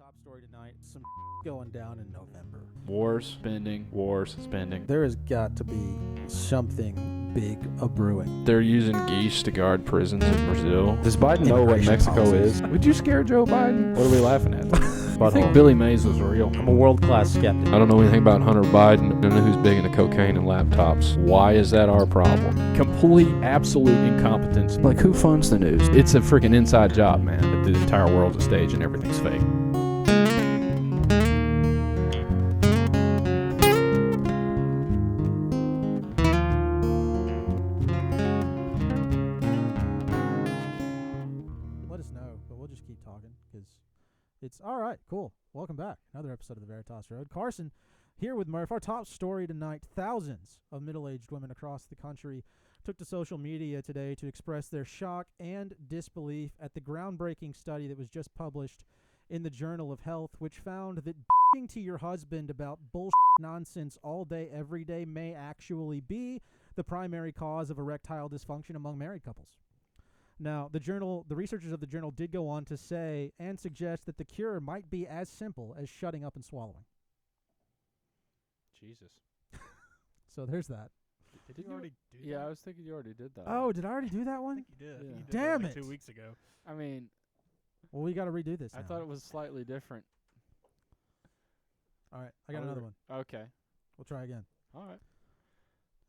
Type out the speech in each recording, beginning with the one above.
Top story tonight. Some going down in November. Wars, spending. There has got to be something big a-brewing. They're using geese to guard prisons in Brazil. Does Biden know what Immigration Mexico policies. is? Would you scare Joe Biden? What are we laughing at? I think Billy Mays was real. I'm a world-class skeptic. I don't know anything about Hunter Biden. I don't know who's big into cocaine and laptops. Why is that our problem? Complete, absolute incompetence. Like, who funds the news? It's a freaking inside job, man. That the entire world's a stage and everything's fake. Let us know, but we'll just keep talking because it's all right. Cool. Welcome back. Another episode of the Veritas Road. Carson here with Murph. Our top story tonight: thousands of middle-aged women across the country took to social media today to express their shock and disbelief at the groundbreaking study that was just published in the Journal of Health, which found that b***ing to your husband about bullshit nonsense all day, every day may actually be the primary cause of erectile dysfunction among married couples. Now, the researchers of the journal did go on to say and suggest that the cure might be as simple as shutting up and swallowing. Jesus. So there's that. Did you already do that? Yeah, I was thinking you already did that. Oh, did I already do that I one? think you did. Yeah. You did Damn like it. 2 weeks ago. I mean, Well, we got to redo this now. I thought it was slightly different. All right, I got another one. Okay. We'll try again. All right.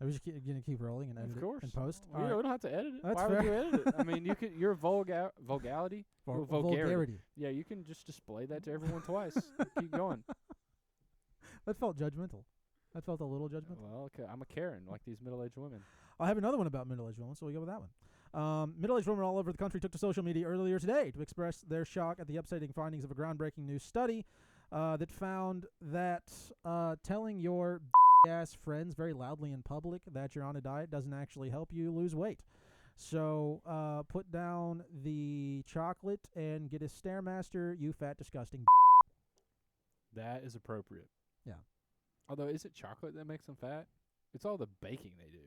Are we just going to keep rolling and edit Of course. it and post? We don't have to edit it. That's Why would fair. you edit it? I mean, you could. Your vulgarity. Vulgarity. Yeah, you can just display that to everyone twice. Keep going. That felt judgmental. That felt a little judgmental. Well, okay. I'm a Karen, like these middle-aged women. I have another one about middle-aged women, so we go with that one. Middle-aged women all over the country took to social media earlier today to express their shock at the upsetting findings of a groundbreaking new study that found that telling your ass friends very loudly in public that you're on a diet doesn't actually help you lose weight. So put down the chocolate and get a Stairmaster, you fat, disgusting. That is appropriate. Yeah. Although, is it chocolate that makes them fat? It's all the baking they do.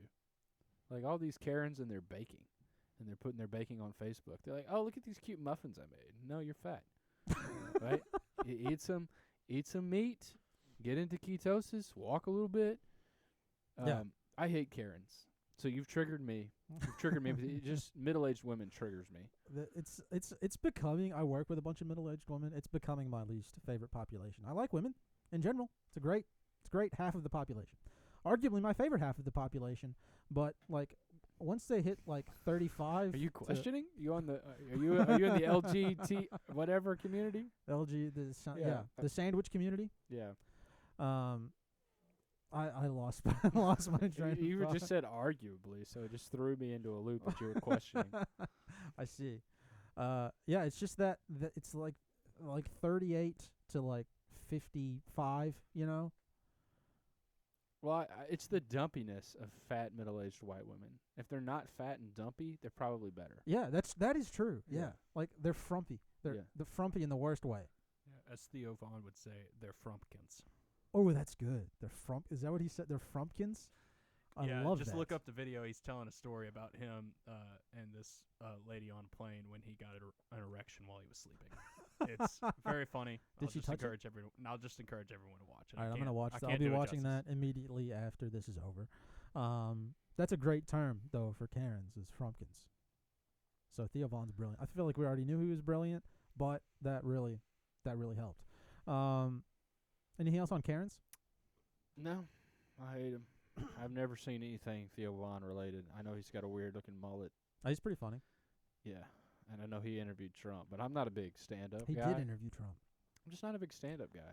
Like all these Karens and their baking. And they're putting their baking on Facebook. They're like, oh, look at these cute muffins I made. No, you're fat. Right? You eat some meat, get into ketosis, walk a little bit. Yeah. I hate Karens. So you've triggered me. You've triggered me. But just middle-aged women triggers me. It's becoming, I work with a bunch of middle-aged women. It's becoming my least favorite population. I like women in general. It's a great half of the population. Arguably my favorite half of the population, but like once they hit like 35, Are you questioning? You on the are you in the LGBT whatever community? the sandwich community. Yeah. I lost my train. You of thought. just said arguably, so it just threw me into a loop that you were questioning. I see. Yeah, it's just that it's like 38 to like 55, you know? Well, it's the dumpiness of fat middle-aged white women. If they're not fat and dumpy, they're probably better. Yeah, that is true. Yeah. Yeah. Like they're frumpy. They're frumpy in the worst way. Yeah, as Theo Vaughn would say, they're frumpkins. Oh, that's good. They're Is that what he said? They're frumpkins? I love just that. look up the video. He's telling a story about him and this lady on a plane when he got an erection while he was sleeping. It's very funny. Did she touch it? I'll just encourage everyone to watch it. All right, I'm going to watch I I'll can't be do it watching justice. that immediately after this is over. That's a great term, though, for Karens, is frumpkins. So Theo Vaughn's brilliant. I feel like we already knew he was brilliant, but that really helped. Anything else on Karens? No, I hate him. I've never seen anything Theo Vaughn related. I know he's got a weird-looking mullet. Oh, he's pretty funny. Yeah, and I know he interviewed Trump, but I'm not a big stand-up He guy. did interview Trump. I'm just not a big stand-up guy.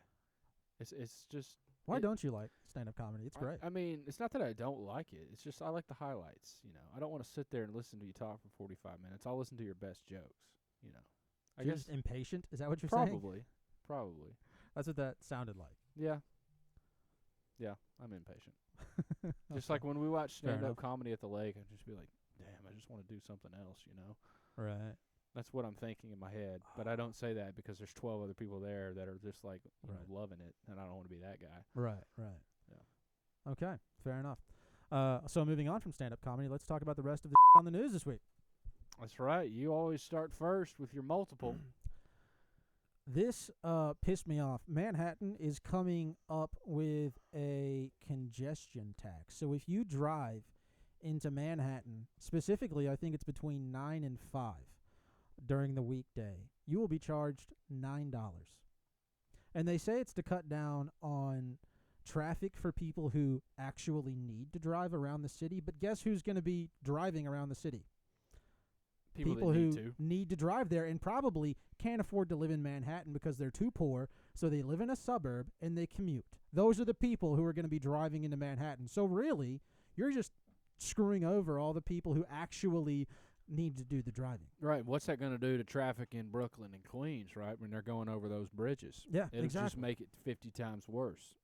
It's just... Why don't you like stand-up comedy? It's great. I mean, it's not that I don't like it. It's just I like the highlights, you know. I don't want to sit there and listen to you talk for 45 minutes. I'll listen to your best jokes, you know. I You're guess just impatient? Is that what you're saying? Probably. That's what that sounded like. Yeah. Yeah, I'm impatient. Just Okay. like when we watch Fair stand-up enough. comedy at the lake, I'd just be like, damn, I just want to do something else, you know. Right. That's what I'm thinking in my head. But I don't say that because there's 12 other people there that are just like, you Right. know, loving it, and I don't want to be that guy. Right. Yeah. Okay, fair enough. So moving on from stand-up comedy, let's talk about the rest of the on the news this week. That's right. You always start first with your multiple. This pissed me off. Manhattan is coming up with a congestion tax. So if you drive into Manhattan, specifically, I think it's between 9 and 5 during the weekday, you will be charged $9. And they say it's to cut down on traffic for people who actually need to drive around the city. But guess who's going to be driving around the city? People that who need to drive there and probably can't afford to live in Manhattan because they're too poor, so they live in a suburb and they commute. Those are the people who are going to be driving into Manhattan. So really, you're just screwing over all the people who actually need to do the driving. Right. What's that going to do to traffic in Brooklyn and Queens, right, when they're going over those bridges? Yeah, It'll exactly. just make it 50 times worse.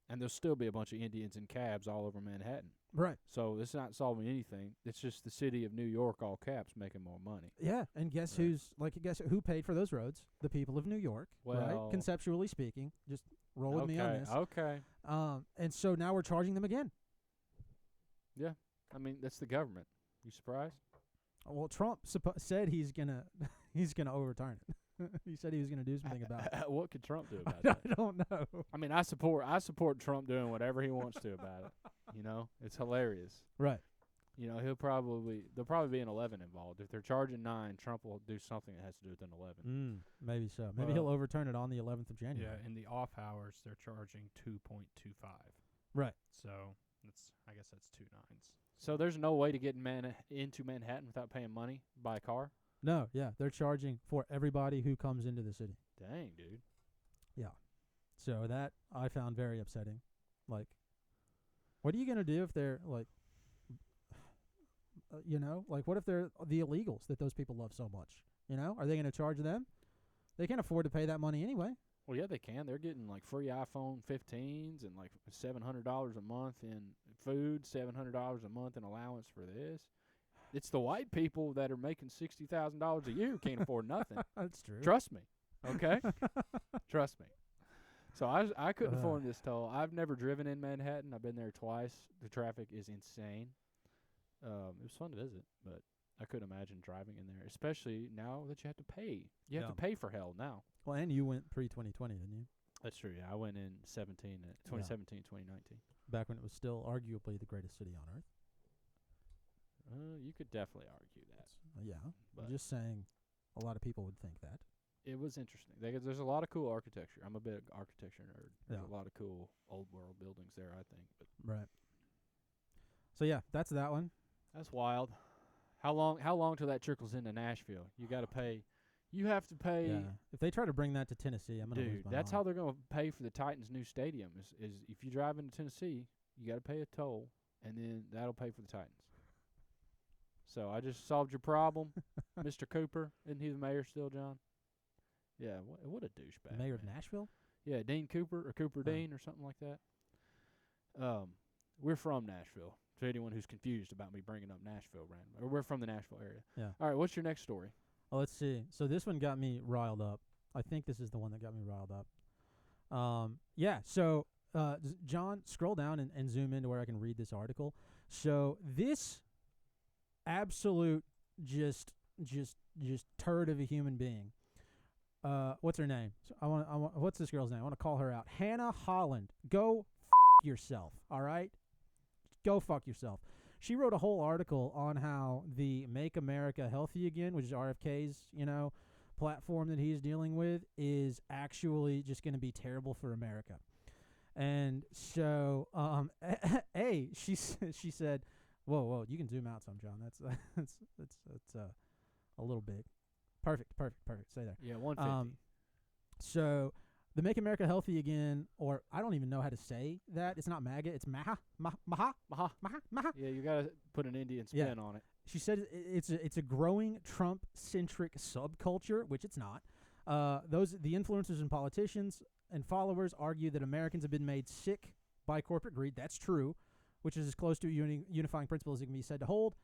And there'll still be a bunch of Indians in cabs all over Manhattan. Right. So it's not solving anything. It's just the city of New York, all caps, making more money. Yeah, and guess who paid for those roads? The people of New York, right? Well, Conceptually speaking, just roll with me on this. Okay. And so now we're charging them again. Yeah. I mean, that's the government. You surprised? Well, Trump said he's gonna overturn it. He said he was gonna do something about it. What could Trump do about that? I don't know. I mean, I support Trump doing whatever he wants to about it. You know, it's hilarious. Right. You know, there'll probably be an 11 involved. If they're charging 9, Trump will do something that has to do with an 11. Maybe so. Maybe he'll overturn it on the 11th of January. Yeah, in the off hours, they're charging 2.25. Right. So I guess that's 2 nines. So there's no way to get into Manhattan without paying money by car? No, yeah, they're charging for everybody who comes into the city. Dang, dude. Yeah. So that I found very upsetting. Like, what are you going to do if they're, like, what if they're the illegals that those people love so much? You know, are they going to charge them? They can't afford to pay that money anyway. Well, yeah, they can. They're getting, like, free iPhone 15s and, like, $700 a month in food, $700 a month in allowance for this. It's the white people that are making $60,000 a year who can't afford nothing. That's true. Trust me, okay? Trust me. So I couldn't afford this toll. I've never driven in Manhattan. I've been there twice. The traffic is insane. It was fun to visit, but I couldn't imagine driving in there, especially now that you have to pay. You have to pay for hell now. Well, and you went pre-2020, didn't you? That's true, yeah. I went in 2017, 2019. Back when it was still arguably the greatest city on earth. You could definitely argue that. Yeah. But I'm just saying a lot of people would think that. It was interesting. There's a lot of cool architecture. I'm a big architecture nerd. There's Yeah. a lot of cool old world buildings there, I think. But Right. So, yeah, that's that one. that's wild. How long till that trickles into Nashville? You got to pay. You have to pay. Yeah. If they try to bring that to Tennessee, I'm going to lose Dude, my that's mind. how they're going to pay for the Titans' new stadium. Is if you drive into Tennessee, you got to pay a toll, and then that'll pay for the Titans. So I just solved your problem, Mr. Cooper. Isn't he the mayor still, John? Yeah. What a douchebag. Mayor of man. Nashville? Yeah, Dean Cooper or Cooper Dean or something like that. We're from Nashville. To anyone who's confused about me bringing up Nashville randomly, or we're from the Nashville area. Yeah. All right, what's your next story? Oh, let's see. So this one got me riled up. I think this is the one that got me riled up. Yeah, so John, scroll down and zoom into where I can read this article. So this absolute just turd of a human being. What's her name? So I want what's this girl's name? I want to call her out. Hannah Holland. Go yourself, all right? Go fuck yourself. She wrote a whole article on how the Make America Healthy Again, which is RFK's, platform that he's dealing with, is actually just going to be terrible for America. And so, she said, whoa, you can zoom out some, John. That's a little big. Perfect. Stay there. Yeah, 150. So the Make America Healthy Again, or I don't even know how to say that. It's not MAGA. It's Maha. Yeah, you gotta put an Indian spin on it. She said it's a growing Trump-centric subculture, which it's not. The influencers and politicians and followers argue that Americans have been made sick by corporate greed. That's true, which is as close to a unifying principle as it can be said to hold.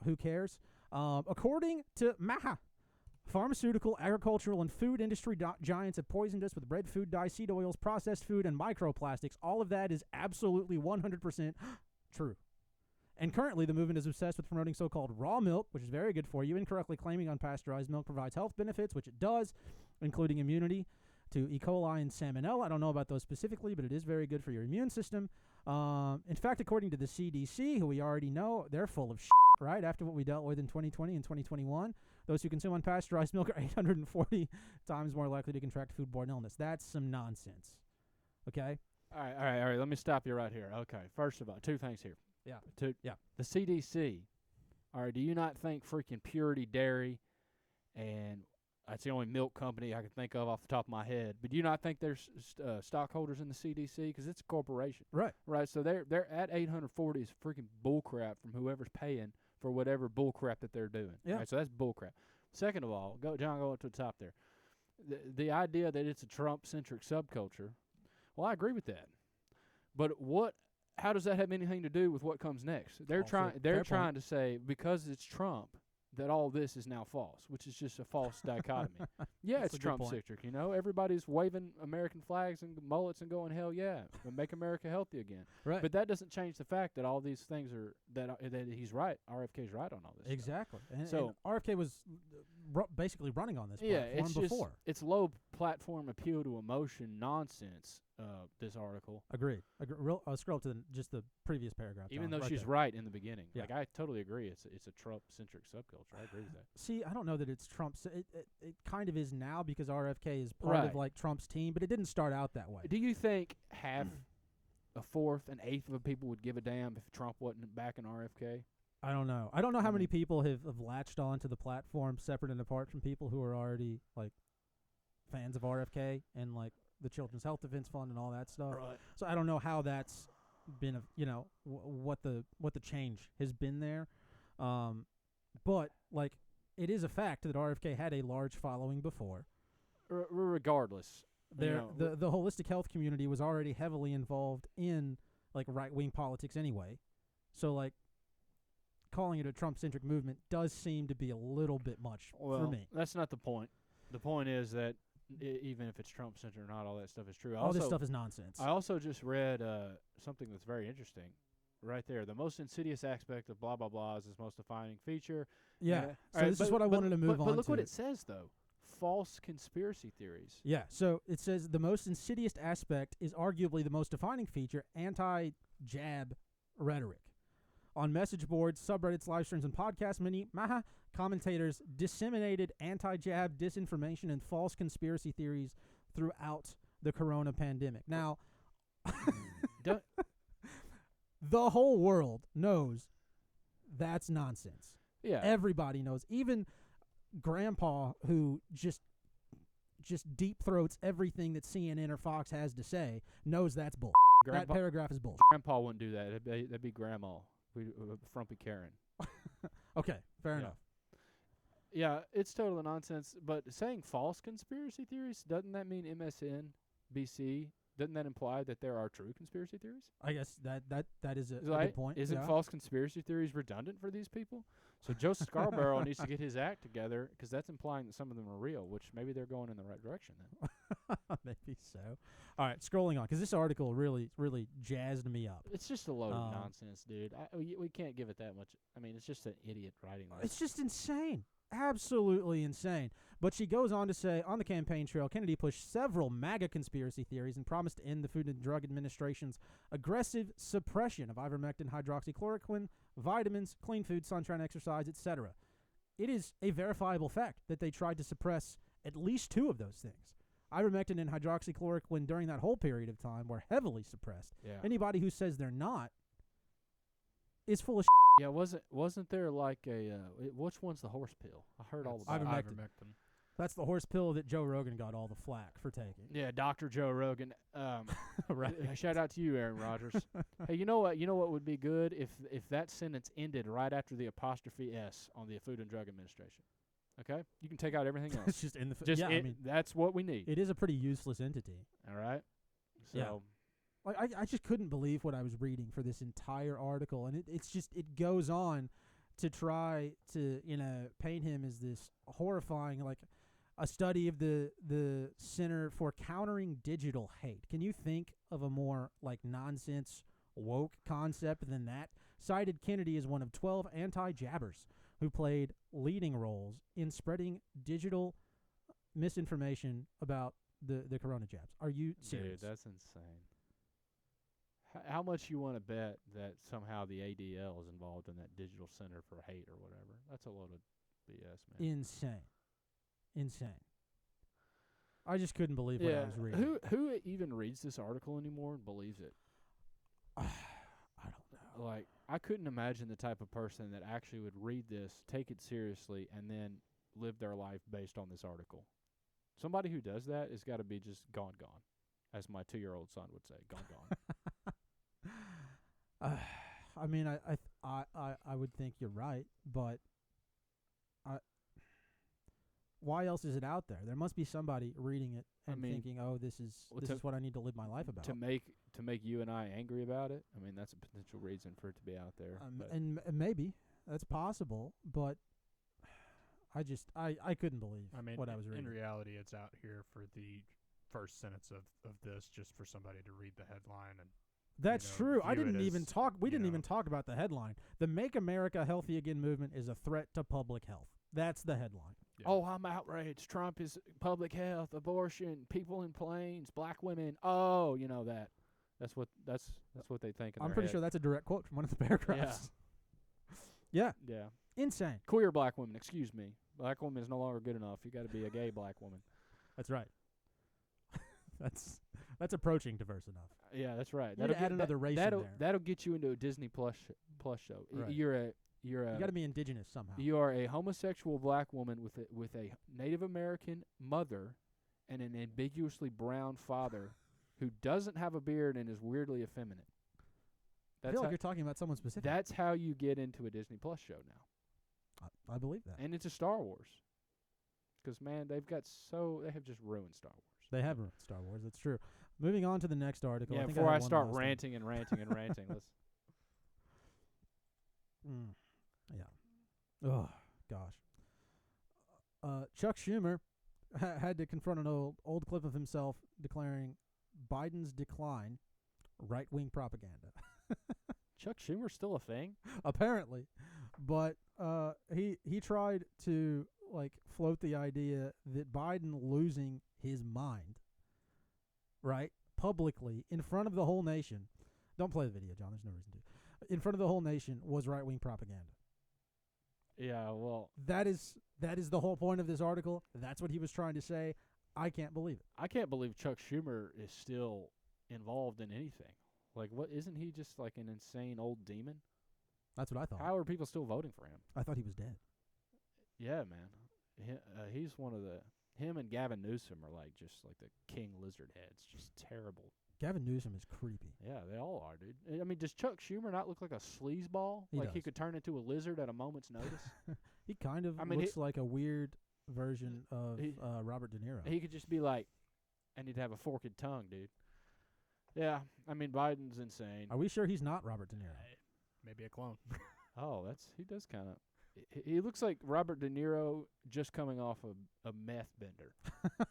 Who cares? According to Maha, pharmaceutical, agricultural, and food industry giants have poisoned us with red food dye, seed oils, processed food, and microplastics. All of that is absolutely 100% true. And currently, the movement is obsessed with promoting so-called raw milk, which is very good for you, incorrectly claiming unpasteurized milk provides health benefits, which it does. including immunity to E. coli and salmonella. I don't know about those specifically, but it is very good for your immune system. In fact, according to the CDC, who we already know, they're full of shit, right? After what we dealt with in 2020 and 2021, those who consume unpasteurized milk are 840 times more likely to contract foodborne illness. That's some nonsense. Okay? All right. Let me stop you right here. Okay. First of all, two things here. Yeah. Yeah. The CDC. All right. Do you not think freaking Purity Dairy, and that's the only milk company I can think of off the top of my head, but do you not think there's stockholders in the CDC? Because it's a corporation. Right. Right. So they're at 840 is freaking bullcrap from whoever's paying for whatever bullcrap that they're doing. Yeah. Right, so that's bullcrap. Second of all, go up to the top there. The idea that it's a Trump-centric subculture, well, I agree with that. But how does that have anything to do with what comes next? They're trying to say because it's Trump that all this is now false, which is just a false dichotomy. Yeah, That's it's a good point. Trump-centric, you know. Everybody's waving American flags and mullets and going, hell yeah, and make America healthy again. Right. But that doesn't change the fact that all these things are that he's right. RFK's right on all this. Exactly. And So- RFK was basically running on this Yeah, platform it's before. just it's low platform appeal to emotion nonsense. This article, Agreed. Scroll up to just the previous paragraph. even John, though right she's there. right in the beginning, Yeah. like I totally agree. It's a Trump-centric subculture. I agree with that. See, I don't know that it's Trump's. It kind of is now because RFK is part of Right. like Trump's team, but it didn't start out that way. Do you think half, a fourth, an eighth of people would give a damn if Trump wasn't backing RFK? I don't know. I don't know how I many mean- people have latched on to the platform separate and apart from people who are already like fans of RFK and like the Children's Health Defense Fund and all that stuff. Right. So I don't know how that's been, what the change has been there. But like it is a fact that RFK had a large following before. Regardless, The holistic health community was already heavily involved in like right-wing politics anyway. So like calling it a Trump-centric movement does seem to be a little bit much for me. That's not the point. The point is that even if it's Trump-centered or not, all that stuff is true. All this stuff is nonsense. I also just read something that's very interesting right there. The most insidious aspect of blah, blah, blah is its most defining feature. Yeah. All So right, this is what I wanted to move on But look to. what it says, though. False conspiracy theories. Yeah. So it says the most insidious aspect is arguably the most defining feature, anti-jab rhetoric. On message boards, subreddits, live streams, and podcasts, many commentators disseminated anti-jab disinformation and false conspiracy theories throughout the corona pandemic. Now, the whole world knows that's nonsense. Yeah. Everybody knows. Even Grandpa, who just deep throats everything that CNN or Fox has to say, knows that's bull. That paragraph is bull. Grandpa wouldn't do that. That'd be Grandma. Frumpy Karen. Okay, fair Yeah. enough. Yeah, it's total nonsense. But saying false conspiracy theories, doesn't that mean MSNBC? Doesn't that imply that there are true conspiracy theories? I guess that is a Right? good point. Isn't yeah. false conspiracy theories redundant for these people? So Joe Scarborough needs to get his act together because that's implying that some of them are real, which maybe they're going in the right direction then. Maybe so. All right, scrolling on, because this article really jazzed me up. It's just a load of nonsense, dude. We can't give it that much. I mean, it's just an idiot writing this. It's just insane. Absolutely insane. But she goes on to say, on the campaign trail, Kennedy pushed several MAGA conspiracy theories and promised to end the Food and Drug Administration's aggressive suppression of ivermectin, hydroxychloroquine, vitamins, clean food, sunshine, exercise, etc. It is a verifiable fact that they tried to suppress at least two of those things. Ivermectin and hydroxychloroquine during that whole period of time were heavily suppressed. Yeah. Anybody who says they're not is full of Yeah, wasn't there like a which one's the horse pill? I heard all about it. Ivermectin. That's the horse pill that Joe Rogan got all the flack for taking. Yeah, Dr. Joe Rogan. Right. Shout out to you, Aaron Rodgers. Hey, you know what? You know what would be good if that sentence ended right after the apostrophe S on the Food and Drug Administration. Okay, you can take out everything else. It's just in the Just yeah. I mean, that's what we need. it is a pretty useless entity. All right. So Yeah. Like I just couldn't believe what I was reading for this entire article, and it goes on to try to paint him as this horrifying, like a study of the Center for Countering Digital Hate. Can you think of a more like nonsense woke concept than that? Cited Kennedy as one of 12 anti-jabbers who played leading roles in spreading digital misinformation about the corona jabs. Are you serious? Dude, that's insane. How much you want to bet that somehow the ADL is involved in that digital center for hate or whatever? That's a load of BS, man. Insane. I just couldn't believe what I was reading. Who even reads this article anymore and believes it? I don't know. Like, I couldn't imagine the type of person that actually would read this, take it seriously, and then live their life based on this article. Somebody who does that has got to be just gone, as my 2-year-old son would say, gone. I mean, I would think you're right, but why else is it out there? There must be somebody reading it and thinking, "Oh, this is what I need to live my life about." To make you and I angry about it. I mean, that's a potential reason for it to be out there. And maybe that's possible, but I couldn't believe what I was reading. In reality, it's out here for the first sentence of this, just for somebody to read the headline and. That's true. I didn't even talk. We didn't know. even talk about the headline. The Make America Healthy Again movement is a threat to public health. That's the headline. Yeah. Oh, I'm outraged. Trump is public health, abortion, people in planes, black women. Oh, you know that. That's what they think. I'm pretty sure that's a direct quote from one of the paragraphs. Yeah. Yeah. Insane. Queer black women. Excuse me. Black woman is no longer good enough. You got to be a gay black woman. That's right. That's approaching diverse enough. Yeah, that's right. You add another race in there. That'll get you into a Disney Plus show. Right. You got to be indigenous somehow. You are a homosexual black woman with a Native American mother and an ambiguously brown father who doesn't have a beard and is weirdly effeminate. I feel like you're talking about someone specific. That's how you get into a Disney Plus show now. I believe that. And it's a Star Wars. Because, man, they have just ruined Star Wars. They have ruined Star Wars. That's true. Moving on to the next article. Yeah, I think before I had one start last ranting and ranting, let's. Yeah. Oh, gosh. Chuck Schumer had to confront an old clip of himself declaring Biden's decline right-wing propaganda. Chuck Schumer's still a thing? Apparently. But he tried to float the idea that Biden losing his mind, right, publicly in front of the whole nation. Don't play the video, John. There's no reason to. In front of the whole nation was right-wing propaganda. Yeah, well, that is the whole point of this article. That's what he was trying to say. I can't believe it. I can't believe Chuck Schumer is still involved in anything. Like, what? Isn't he just like an insane old demon? That's what I thought. How are people still voting for him? I thought he was dead. Yeah, man. He's one of the. Him and Gavin Newsom are just like the king lizard heads. Just terrible. Gavin Newsom is creepy. Yeah, they all are, dude. I mean, does Chuck Schumer not look like a sleazeball? He could turn into a lizard at a moment's notice? He kind of looks like a weird version of Robert De Niro. He could just be like, I need to have a forked tongue, dude. Yeah, I mean, Biden's insane. Are we sure he's not Robert De Niro? Maybe a clone. Oh, he does kind of. He looks like Robert De Niro just coming off a meth bender.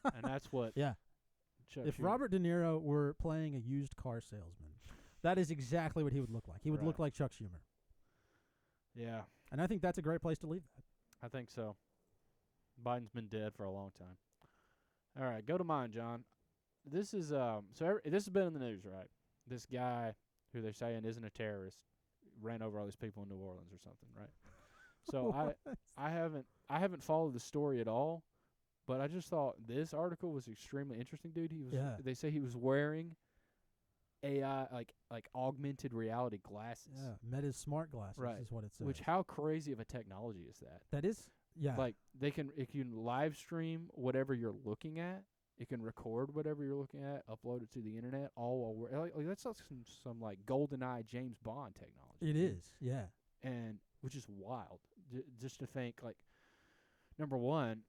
And that's what. Yeah. If Robert De Niro were playing a used car salesman, that is exactly what he would look like. He would look like Chuck Schumer. Yeah. And I think that's a great place to leave that. I think so. Biden's been dead for a long time. All right, go to mine, John. This is this has been in the news, right? This guy who they're saying isn't a terrorist ran over all these people in New Orleans or something, right? So I haven't followed the story at all, but I just thought this article was extremely interesting, dude. They say he was wearing AI like augmented reality glasses. Yeah, Meta's smart glasses is what it says. Which how crazy of a technology is that? That is, yeah. Like it can live stream whatever you're looking at. It can record whatever you're looking at, upload it to the internet, all while we're that's like some like GoldenEye James Bond technology. It is, yeah. And which is wild, just to think like, number one,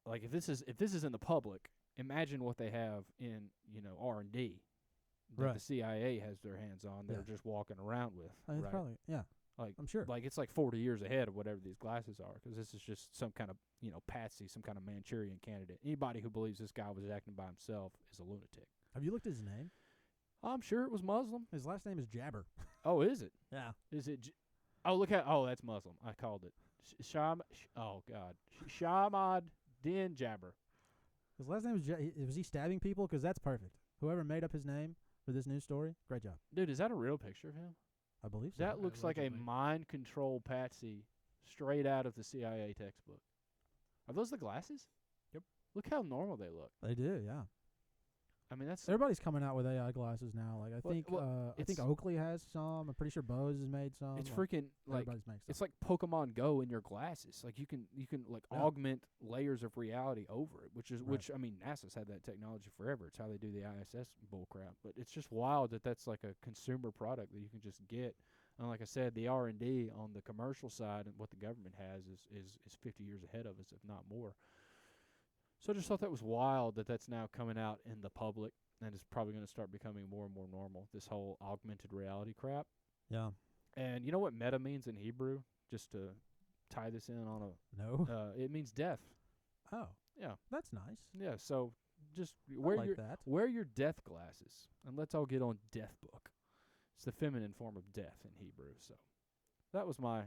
like if this is in the public, imagine what they have in R&D that the CIA has their hands on. They're just walking around with. Right? Probably, yeah. Like I'm sure. Like it's like 40 years ahead of whatever these glasses are, because this is just some kind of patsy, some kind of Manchurian candidate. Anybody who believes this guy was acting by himself is a lunatic. Have you looked at his name? I'm sure it was Muslim. His last name is Jabber. Oh, is it? Yeah. Is it? Oh, look at. Oh, that's Muslim. I called it. Oh God. Shamad Den Jabber. His last name was he stabbing people? Because that's perfect. Whoever made up his name for this news story, great job. Dude, is that a real picture of him? I believe so. That looks like a Allegedly. mind control patsy straight out of the CIA textbook. Are those the glasses? Yep. Look how normal they look. They do, yeah. I mean, that's Everybody's coming out with AI glasses now. Like I think it's- Oakley has some. I'm pretty sure Bose has made some. it's like, freaking like everybody's makes it's some. like Pokemon Go in your glasses. Like you can like Yeah. augment layers of reality over it, which is Right. which I mean NASA's had that technology forever. It's how they do the ISS bull crap. But it's just wild that that's like a consumer product that you can just get. And like I said, the R&D on the commercial side and what the government has is 50 years ahead of us, if not more. So I just thought that was wild that that's now coming out in the public, and it's probably going to start becoming more and more normal, this whole augmented reality crap. Yeah. And you know what meta means in Hebrew? Just to tie this in on No. it means death. Oh. Yeah. That's nice. Yeah, so just I wear like your that. wear your death glasses, and let's all get on death book. It's the feminine form of death in Hebrew. So that was my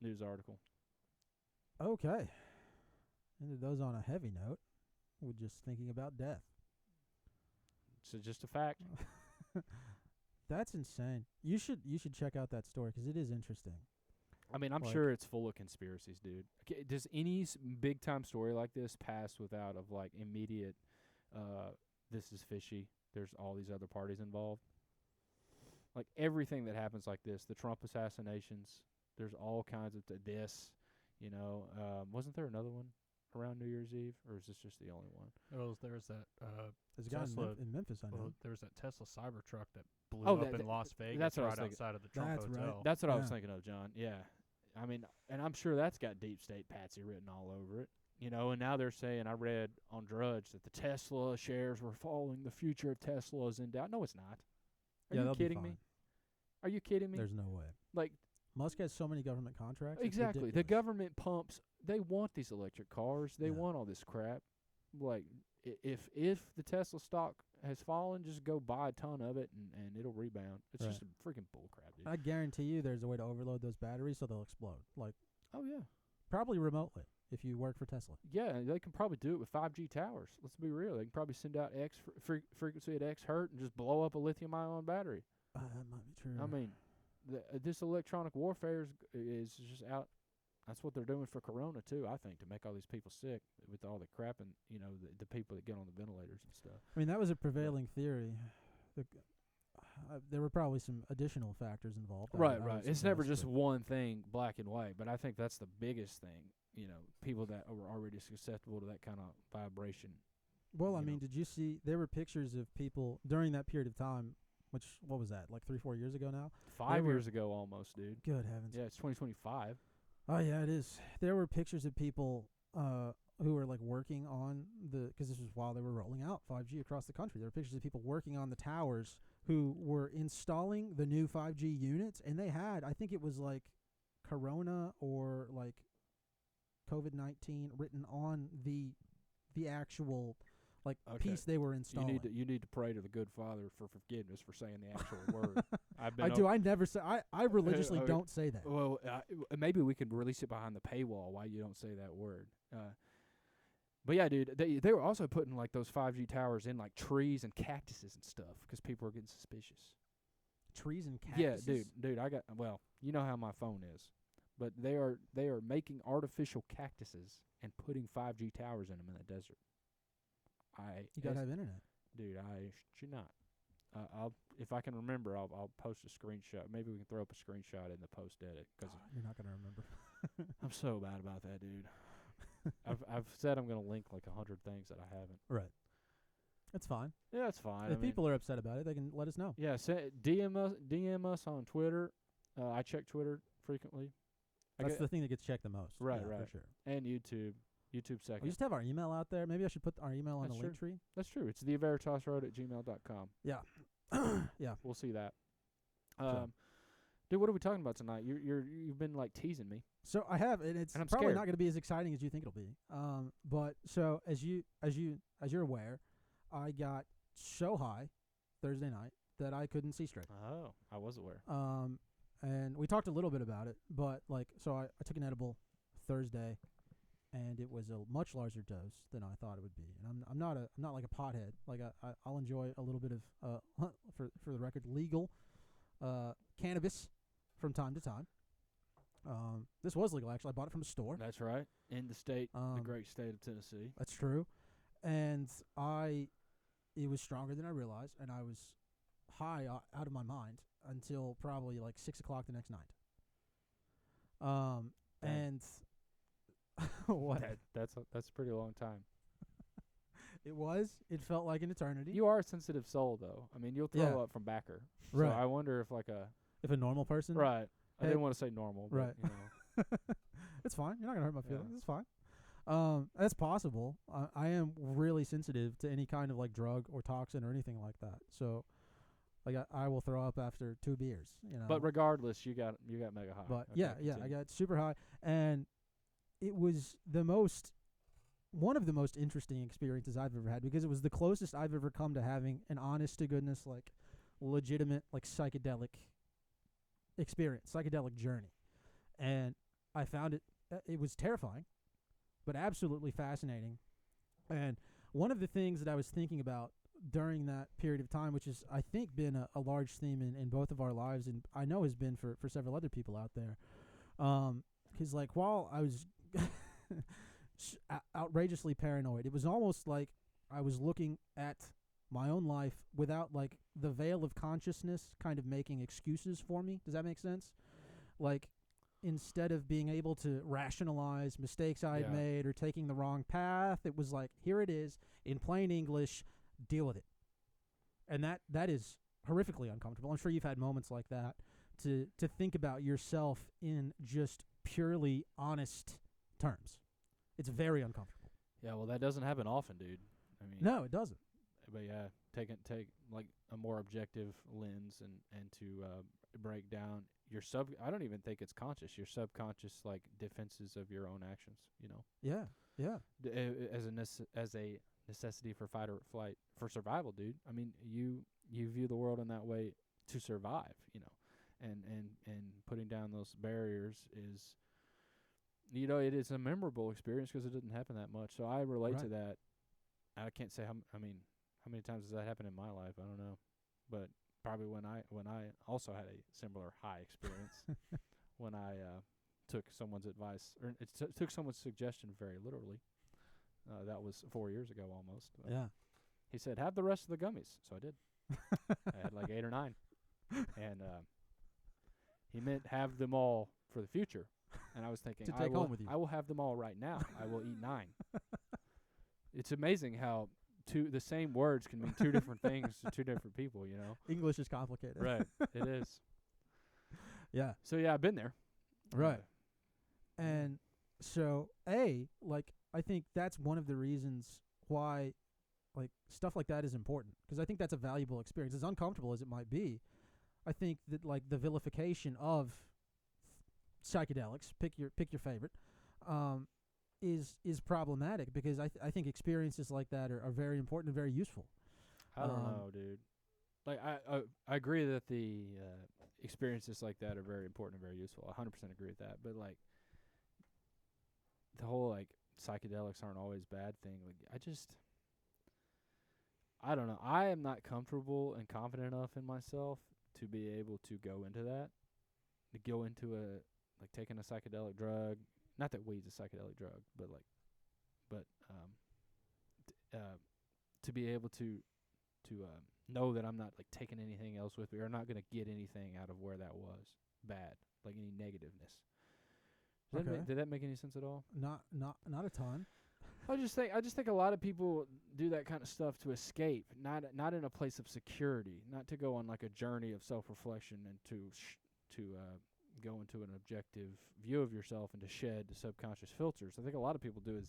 news article. Okay. Ended those on a heavy note. We're just thinking about death. So just a fact. That's insane. You should check out that story because it is interesting. I mean, I'm Like- sure it's full of conspiracies, dude. Does any big time story like this pass without of like immediate, this is fishy? There's all these other parties involved. Like everything that happens like this, the Trump assassinations. There's all kinds of this. You know, wasn't there another one around New Year's Eve, or is this just the only one? Well, there's that. There's a guy in, Tesla- in Memphis, I know. Well, there was that Tesla Cybertruck that blew Oh, up that- in Las Vegas that's what I right was thinking. outside of the Trump That's right. Hotel. That's what I was Yeah. thinking of, John. Yeah. I mean, and I'm sure that's got deep state patsy written all over it. You know, and now they're saying, I read on Drudge that the Tesla shares were falling. The future of Tesla is in doubt. No, it's not. Are you they'll be kidding me? fine. Are you kidding me? There's no way. Like, Musk has so many government contracts. it's exactly. The ridiculous. government pumps. They want these electric cars. They Yeah. want all this crap. Like, if the Tesla stock has fallen, just go buy a ton of it and it'll rebound. It's Right. just a freaking bull crap, dude. I guarantee you there's a way to overload those batteries so they'll explode. Like, Oh, yeah. probably remotely if you work for Tesla. Yeah, they can probably do it with 5G towers. Let's be real. They can probably send out X frequency at X hertz and just blow up a lithium-ion battery. That might be true. I mean, this electronic warfare is just out. That's what they're doing for Corona too. I think to make all these people sick with all the crap and the people that get on the ventilators and stuff. that was a prevailing theory. There were probably some additional factors involved. I would It's never suggest, just one thing, black and white. But I think that's the biggest thing. People that are already susceptible to that kind of vibration. Well, I you mean, know. did you see there were pictures of people during that period of time, which, what was that, like 3-4 years ago now? 5 were- years ago, almost, dude. Good heavens. Yeah, it's 2025. Oh, yeah, it is. There were pictures of people who were, like, working on because this was while they were rolling out 5G across the country. There were pictures of people working on the towers who were installing the new 5G units, and they had, I think it was, like, Corona or, like, COVID-19 written on the actual, like, Okay. piece they were installing. You need to pray to the good Father for forgiveness for saying the actual word. I've been I do. I never say. I religiously okay. don't say that. Well, maybe we could release it behind the paywall why you don't say that word. But yeah, dude, they were also putting like those 5G towers in like trees and cactuses and stuff because people were getting suspicious. Trees and Yeah, cactuses. dude, you know how my phone is, but they are making artificial cactuses and putting 5G towers in them in the desert. You gotta have internet. Dude, I should not. If I can remember, I'll post a screenshot. Maybe we can throw up a screenshot in the post edit because You're not gonna remember. I'm so bad about that, dude. I've said I'm gonna link like 100 things that I haven't. Right. That's fine. Yeah, it's fine. If people are upset about it, they can let us know. yeah, DM us on Twitter. I check Twitter frequently. That's the thing that gets checked the most. Right, Yeah, right. For sure. And YouTube. YouTube second. We just have our email out there. Maybe I should put our email on That's the true. link tree. That's true. It's theveritasroad@gmail.com. Yeah. Yeah. We'll see that. So- Dude, what are we talking about tonight? You've been like teasing me. So I have, and it's And I'm probably scared. not going to be as exciting as you think it'll be. But so as you're aware, I got so high Thursday night that I couldn't see straight. Oh, I was aware. And we talked a little bit about it, but like, so I took an edible Thursday, and it was a much larger dose than I thought it would be. And I'm not like a pothead. Like I'll enjoy a little bit of for the record, legal cannabis from time to time. This was legal, actually. I bought it from a store. That's right. In the state, the great state of Tennessee. That's true. And it was stronger than I realized, and I was high out of my mind until probably like 6 o'clock the next night. And what? That's a pretty long time. It was. It felt like an eternity. You are a sensitive soul, though. I mean, you'll throw up from backer. Right. So I wonder if a normal person. Right. I Hey, didn't want to say normal, but, right. you know. It's fine. You're not gonna hurt my Yeah. feelings. It's fine. That's possible. I am really sensitive to any kind of like drug or toxin or anything like that. So, like I will throw up after 2 beers. You know. But regardless, you got mega high. But Okay, yeah, I continue. got super high, and it was one of the most interesting experiences I've ever had, because it was the closest I've ever come to having an honest to goodness, like legitimate, like psychedelic experience, psychedelic journey. And I found it was terrifying, but absolutely fascinating. And one of the things that I was thinking about during that period of time, which has, I think, been a large theme in both of our lives, and I know has been for several other people out there, because like while I was outrageously paranoid, it was almost like I was looking at my own life without like the veil of consciousness kind of making excuses for me. Does that make sense? Like, instead of being able to rationalize mistakes I had made or taking the wrong path, it was like, here it is in plain English, deal with it. And that is horrifically uncomfortable. I'm sure you've had moments like that, to think about yourself in just purely honest terms. It's very uncomfortable. Yeah, well, that doesn't happen often, dude. I mean, No, it doesn't. But yeah, take like a more objective lens and to break down your I don't even think it's conscious. Your subconscious, like, defenses of your own actions. You know. Yeah. As a necessity for fight or flight, for survival, dude. I mean, you view the world in that way to survive. You know, and putting down those barriers is, you know, it is a memorable experience because it didn't happen that much. So I relate to that. I can't say how many times has that happened in my life? I don't know, but probably when I also had a similar high experience when I took someone's advice, or took someone's suggestion very literally. That was 4 years ago almost. Yeah. He said, "Have the rest of the gummies," so I did. I had like 8 or 9, and he meant have them all for the future. And I was thinking, To take home with you. I will have them all right now. I will eat 9. It's amazing how the same words can mean 2 different things to 2 different people, you know? English is complicated. Right. It is. Yeah. So, yeah, I've been there. Right. And so, like, I think that's one of the reasons why, like, stuff like that is important, because I think that's a valuable experience. As uncomfortable as it might be, I think that, like, the vilification of psychedelics, pick your favorite, is problematic, because I think experiences like that are very important and very useful. I don't know, dude. Like, I agree that the experiences like that are very important and very useful. 100% agree with that. But, like, the whole, like, psychedelics aren't always bad thing. Like, I don't know. I am not comfortable and confident enough in myself to be able to go into that. To go into taking a psychedelic drug. Not that weed's a psychedelic drug, but to be able to know that I'm not, like, taking anything else with me, or not going to get anything out of where that was bad, like any negativeness. Did that make any sense at all? Not a ton. I just think a lot of people do that kind of stuff to escape, not in a place of security, not to go on, like, a journey of self-reflection and to go into an objective view of yourself and to shed the subconscious filters. I think a lot of people do it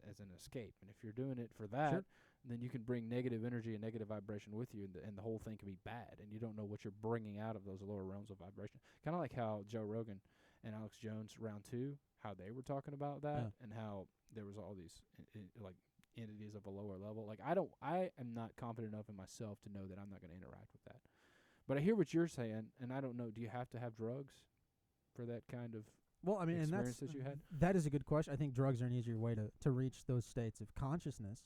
as an escape. And if you're doing it for that, then you can bring negative energy and negative vibration with you, and the whole thing can be bad, and you don't know what you're bringing out of those lower realms of vibration. Kind of like how Joe Rogan and Alex Jones, round 2, how they were talking about that, and how there was all these like entities of a lower level. Like, I am not confident enough in myself to know that I'm not going to interact with that. But I hear what you're saying, and I don't know. Do you have to have drugs for that kind of Well, I mean, and experiences you had? that is a good question. I think drugs are an easier way to reach those states of consciousness.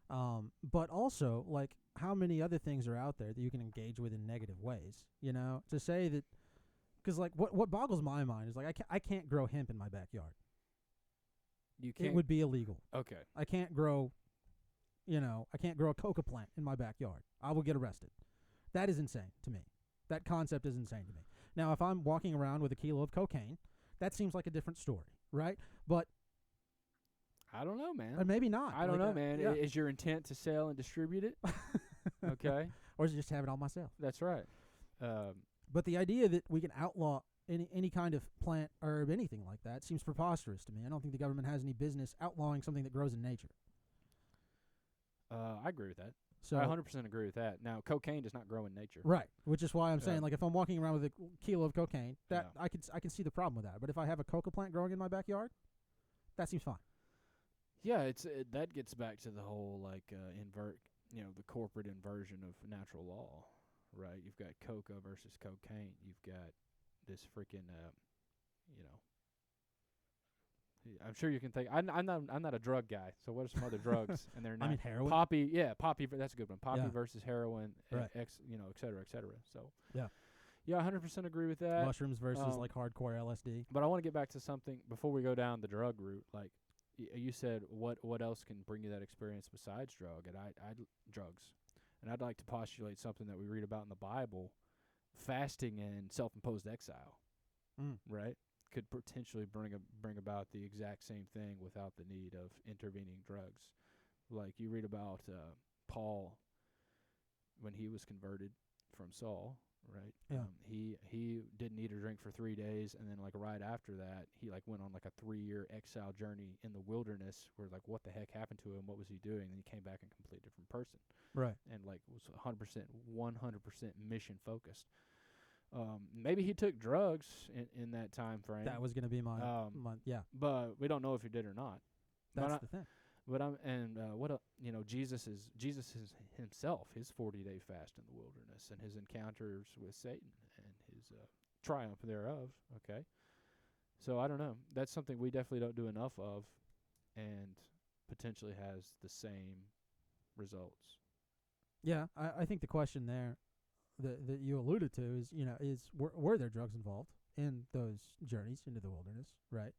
But also, like, how many other things are out there that you can engage with in negative ways? You know, to say that, because like what boggles my mind is like I can't grow hemp in my backyard. You can't. It would be illegal. Okay. I can't grow, I can't grow a coca plant in my backyard. I will get arrested. That is insane to me. That concept is insane to me. Now, if I'm walking around with a kilo of cocaine, that seems like a different story, right? But I don't know, man. maybe not. I don't Like, know, man. yeah. Is your intent to sell and distribute it? Okay. Or is it just have it all myself? That's right. But the idea that we can outlaw any kind of plant, herb, anything like that seems preposterous to me. I don't think the government has any business outlawing something that grows in nature. I agree with that. So I 100% agree with that. Now, cocaine does not grow in nature. right, which is why I'm saying, Yeah. like, if I'm walking around with a kilo of cocaine, that Yeah. I can see the problem with that. But if I have a coca plant growing in my backyard, that seems fine. Yeah, that gets back to the whole like the corporate inversion of natural law, right? You've got coca versus cocaine. You've got this freaking I'm sure you can think. I'm not a drug guy. So what are some other drugs? And they're not. I mean, heroin. Poppy, yeah, poppy. That's a good one. Poppy Yeah. versus heroin, Right. et cetera, et cetera. So Yeah. yeah, 100% agree with that. Mushrooms versus um, like hardcore LSD. But I want to get back to something before we go down the drug route. Like you said, what else can bring you that experience besides drugs? And I'd like to postulate something that we read about in the Bible: fasting and self-imposed exile. Right? Could potentially bring about the exact same thing without the need of intervening drugs. Like you read about Paul when he was converted from Saul, right? Yeah. He didn't eat or drink for 3 days, and then like right after that, he like went on like a 3-year exile journey in the wilderness, where like what the heck happened to him? What was he doing? And he came back a completely different person, Right. and like was 100% mission focused. Maybe he took drugs in that time frame. That was going to be my yeah. But we don't know if he did or not. That's the thing. But Jesus is himself, his 40-day fast in the wilderness, and his encounters with Satan and his triumph thereof. Okay, so I don't know. That's something we definitely don't do enough of, and potentially has the same results. Yeah, I think the question there that you alluded to is were there drugs involved in those journeys into the wilderness, right?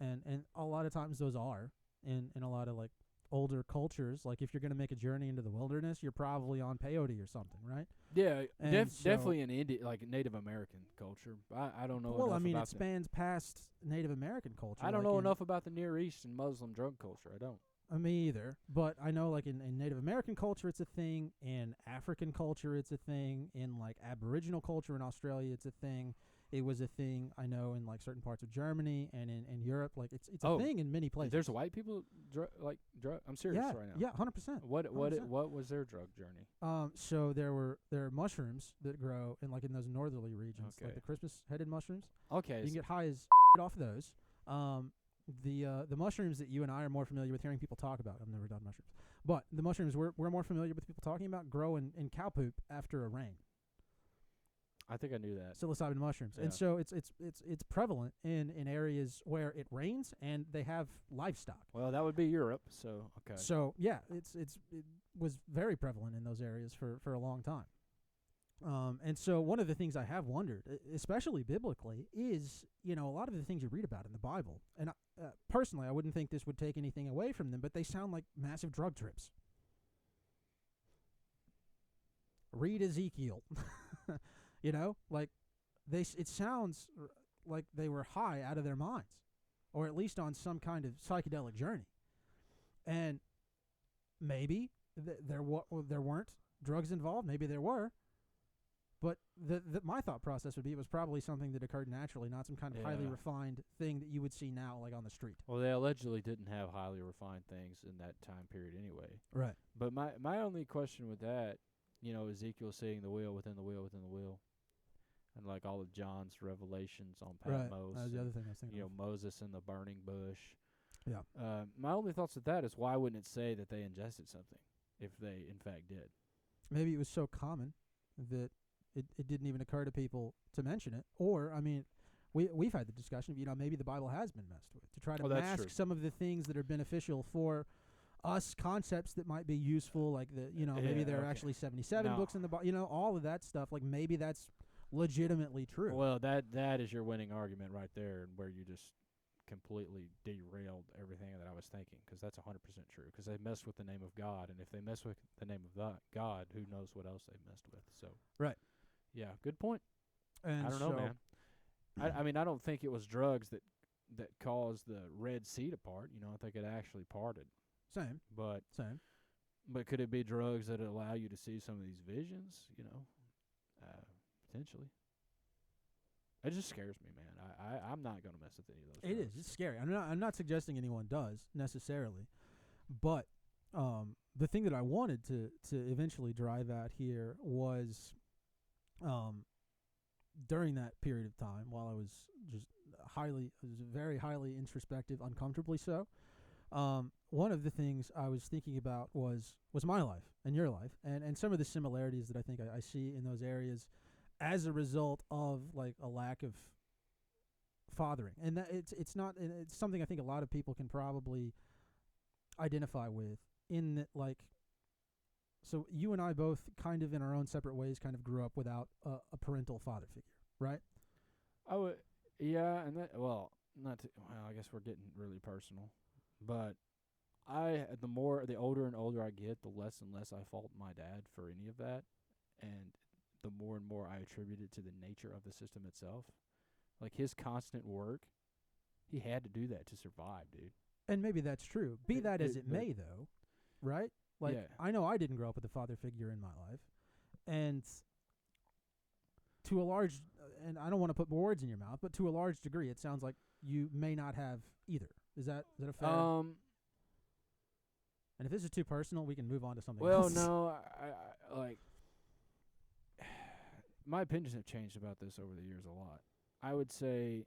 And a lot of times those are in a lot of like older cultures. Like if you're going to make a journey into the wilderness, you're probably on peyote or something, right? Yeah, And definitely in like Native American culture. I don't know. Well, enough I mean, about it spans past Native American culture. I don't like know in- enough about the Near East and Muslim drug culture. I don't. Me either, but I know like in Native American culture it's a thing, in African culture it's a thing, in like Aboriginal culture in Australia it's a thing. It was a thing, I know, in like certain parts of Germany and in Europe. Like it's a thing in many places. There's white people drug. I'm serious yeah, right now. yeah, 100%. What 100%. was their drug journey? So there are mushrooms that grow in those northerly regions, like Okay. the Christmas-headed mushrooms. Okay. You can get high as off those. The mushrooms that you and I are more familiar with hearing people talk about. I've never done mushrooms, but the mushrooms we're more familiar with people talking about grow in cow poop after a rain. I think I knew that. Psilocybin mushrooms, Yeah. and so it's prevalent in areas where it rains and they have livestock. Well, that would be Europe. So okay. So yeah, it was very prevalent in those areas for a long time. And so one of the things I have wondered, especially biblically, is a lot of the things you read about in the Bible. And personally, I wouldn't think this would take anything away from them, but they sound like massive drug trips. Read Ezekiel. Like it sounds like they were high out of their minds, or at least on some kind of psychedelic journey. And maybe there weren't drugs involved. Maybe there were. But my thought process would be it was probably something that occurred naturally, not some kind of highly Yeah. refined thing that you would see now, like on the street. Well, they allegedly didn't have highly refined things in that time period anyway. Right. But my only question with that, Ezekiel seeing the wheel within the wheel within the wheel, and like all of John's revelations on Right. Patmos. That was the other thing I was thinking of. Moses in the burning bush. Yeah. My only thoughts with that is why wouldn't it say that they ingested something if they in fact did? Maybe it was so common that it didn't even occur to people to mention it. Or, I mean, we've had the discussion of, maybe the Bible has been messed with to try to That's mask true. some of the things that are beneficial for us, concepts that might be useful, like maybe there are okay. actually 77 No. books in the Bible, all of that stuff. Like maybe that's legitimately true. Well, that is your winning argument right there, where you just completely derailed everything that I was thinking, because that's 100% true. Because they messed with the name of God, and if they mess with the name of God, who knows what else they messed with? So Right. yeah, good point. And I don't know, so- man. I mean, I don't think it was drugs that caused the Red Sea to part. I think it actually parted. Same. But could it be drugs that allow you to see some of these visions? Potentially. It just scares me, man. I'm not gonna mess with any of those. It drugs. is. It's scary. I'm not suggesting anyone does necessarily, but the thing that I wanted to eventually drive at here was, during that period of time while I was just very highly introspective, uncomfortably so. One of the things I was thinking about was my life and your life, and some of the similarities that I think I see in those areas as a result of like a lack of fathering, and that it's something I think a lot of people can probably identify with, in that, like, so you and I both kind of in our own separate ways kind of grew up without a parental father figure, right? Yeah, and that, well, I guess we're getting really personal, but the older and older I get, the less and less I fault my dad for any of that, and the more and more I attribute it to the nature of the system itself. Like his constant work, he had to do that to survive, dude. And maybe that's true. Be that as it may, though, right? Like, Yeah. I know I didn't grow up with a father figure in my life, and to a large, and I don't want to put words in your mouth, but to a large degree, it sounds like you may not have either. Is that a fair? And if this is too personal, we can move on to something else. Well, no, I like my opinions have changed about this over the years a lot. I would say,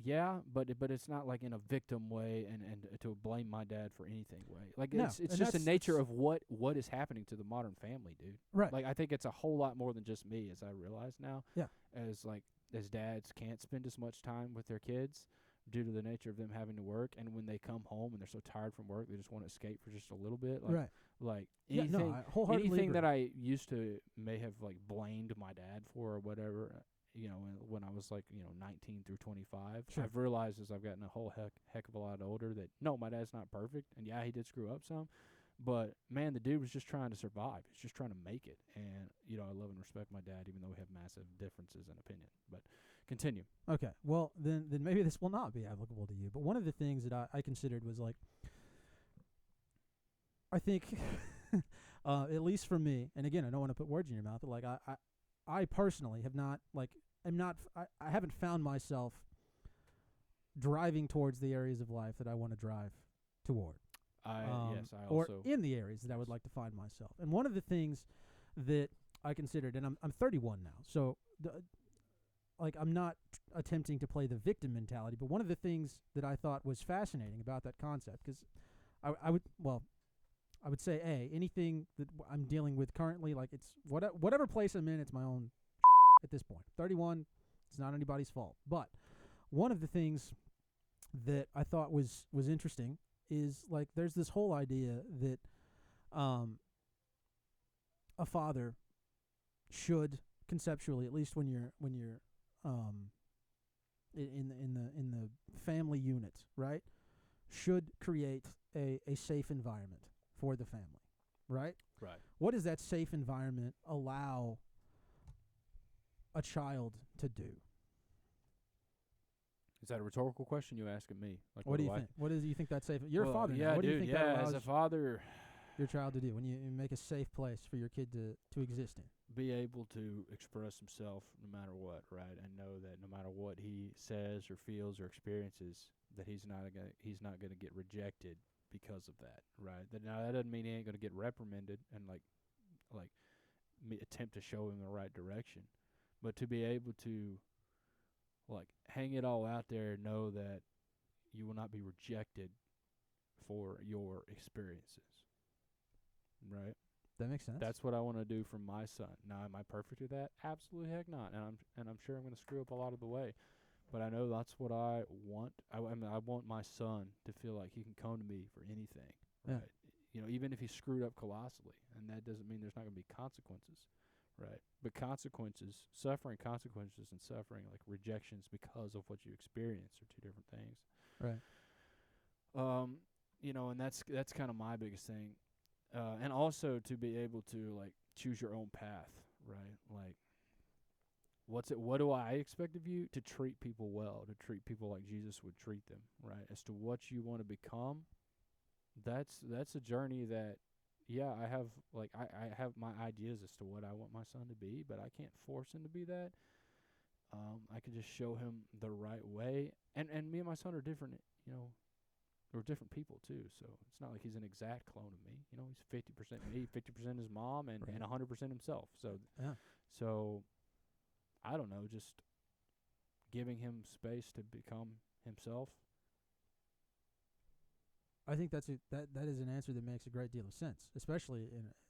yeah, but it's not like in a victim way and to blame my dad for anything way. Like No, it's and just the that's- nature of what is happening to the modern family, dude. Right. Like I think it's a whole lot more than just me, as I realize now. Yeah. As dads can't spend as much time with their kids due to the nature of them having to work, and when they come home and they're so tired from work, they just want to escape for just a little bit. Like, Right. Like Yeah, anything, no, I wholeheartedly anything agree. that I used to may have like blamed my dad for or whatever, when I was like 19 through 25. Sure. I've realized as I've gotten a whole heck of a lot older that no, my dad's not perfect, and yeah, he did screw up some, but man, the dude was just trying to survive. He's just trying to make it, and I love and respect my dad, even though we have massive differences in opinion. But continue. Okay. Well, then maybe this will not be applicable to you. But one of the things that I considered was, like, I think, at least for me, and again, I don't want to put words in your mouth, but like I personally have not, like, I haven't found myself driving towards the areas of life that I want to drive toward. Or in the areas that I would like to find myself. And one of the things that I considered, and I'm 31 now, so I'm not attempting to play the victim mentality, but one of the things that I thought was fascinating about that concept, because I would say, anything that I'm dealing with currently, like, it's whatever place I'm in, it's my own at this point. 31, it's not anybody's fault. But one of the things that I thought was interesting is, like, there's this whole idea that a father should conceptually, at least when you're in the family unit, right, should create a safe environment for the family, right? Right. What does that safe environment allow a child to do? Is that a rhetorical question you asking me? Like, What do you think? What do you think that safe? You're a Well, father now. yeah, What do you dude, think that as allows a father, your child to do when you make a safe place for your kid to exist in? be able to express himself no matter what, right? And know that no matter what he says or feels or experiences, that he's not gonna get rejected because of that, right? Now that doesn't mean he ain't gonna get reprimanded and like attempt to show him the right direction, but to be able to like hang it all out there and know that you will not be rejected for your experiences, right? That makes sense. That's what I want to do for my son. Now, am I perfect at that? Absolutely heck not. And I'm sure I'm going to screw up a lot of the way. But I know that's what I want. I mean, I want my son to feel like he can come to me for anything. Yeah. Right? You know, even if he screwed up colossally, and that doesn't mean there's not going to be consequences, right? But consequences, suffering consequences, and suffering like rejections because of what you experience are two different things. Right. You know, and that's kind of my biggest thing. And also to be able to like choose your own path, right? Like, what do I expect of you? To treat people well, to treat people like Jesus would treat them, right? As to what you want to become, that's a journey that, yeah, I have my ideas as to what I want my son to be, but I can't force him to be that. I can just show him the right way, and me and my son are different, you know. We're different people too, so it's not like he's an exact clone of me. You know, he's 50% me, 50% his mom, and 100% himself. So, so I don't know, just giving him space to become himself. I think that is an answer that makes a great deal of sense, especially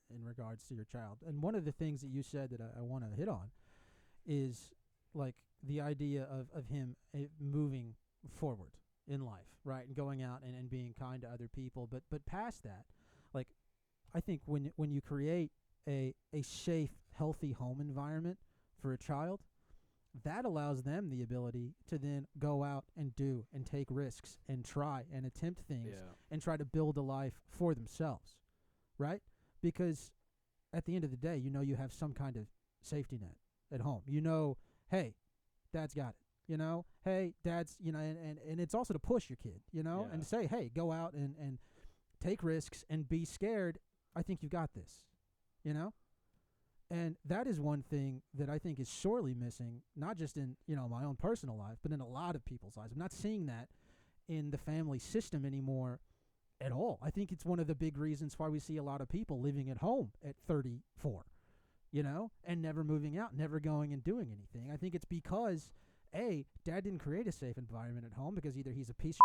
in regards to your child. And one of the things that you said that I want to hit on is like the idea of him moving forward in life, right, and going out and being kind to other people. But past that, like, I think when you create a safe, healthy home environment for a child, that allows them the ability to then go out and do and take risks and try and attempt things and try to build a life for themselves, right? Because at the end of the day, you know you have some kind of safety net at home. You know, hey, dad's got it. You know, hey, dad's, you know, and it's also to push your kid, you know, and say, hey, go out and take risks and be scared. I think you've got this, you know? And that is one thing that I think is sorely missing, not just in, you know, my own personal life, but in a lot of people's lives. I'm not seeing that in the family system anymore at all. I think it's one of the big reasons why we see a lot of people living at home at 34, you know, and never moving out, never going and doing anything. I think it's because dad didn't create a safe environment at home, because either he's a piece of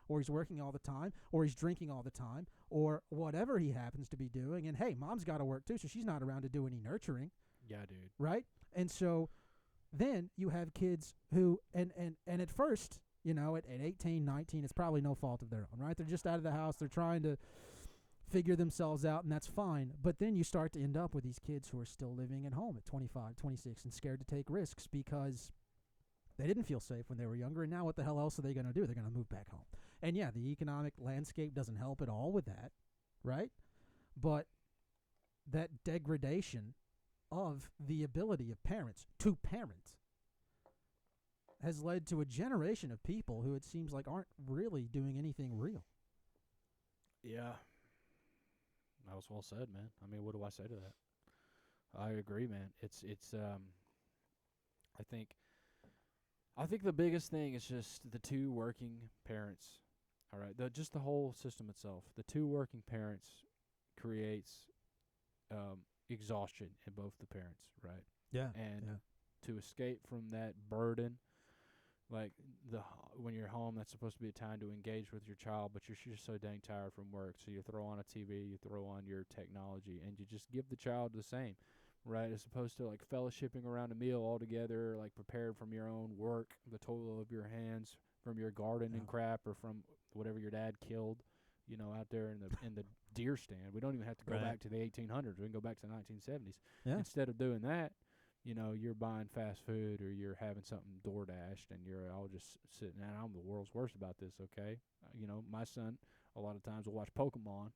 or he's working all the time, or he's drinking all the time, or whatever he happens to be doing. And hey, mom's got to work too, so she's not around to do any nurturing. Yeah, dude. Right? And so then you have kids who, and at first, you know, at 18, 19, it's probably no fault of their own, right? They're just out of the house. They're trying to figure themselves out, and that's fine. But then you start to end up with these kids who are still living at home at 25, 26 and scared to take risks because they didn't feel safe when they were younger, and now what the hell else are they going to do? They're going to move back home. And yeah, the economic landscape doesn't help at all with that, right? But that degradation of the ability of parents to parent has led to a generation of people who it seems like aren't really doing anything real. Yeah. That was well said, man. I mean, what do I say to that? I agree, man. It's I think the biggest thing is just the two working parents. All right, just the whole system itself. The two working parents creates exhaustion in both the parents, right? Yeah. And to escape from that burden, like when you're home, that's supposed to be a time to engage with your child, but you're just so dang tired from work, so you throw on a TV, you throw on your technology, and you just give the child the same. Right, as opposed to like fellowshipping around a meal all together, like prepared from your own work, the toil of your hands, from your garden and crap, or from whatever your dad killed, you know, out there in the deer stand. We don't even have to go back to the 1800s. We can go back to the 1970s. Yeah. Instead of doing that, you know, you're buying fast food or you're having something door dashed, and you're all just sitting there. I'm the world's worst about this. Okay, you know, my son a lot of times will watch Pokemon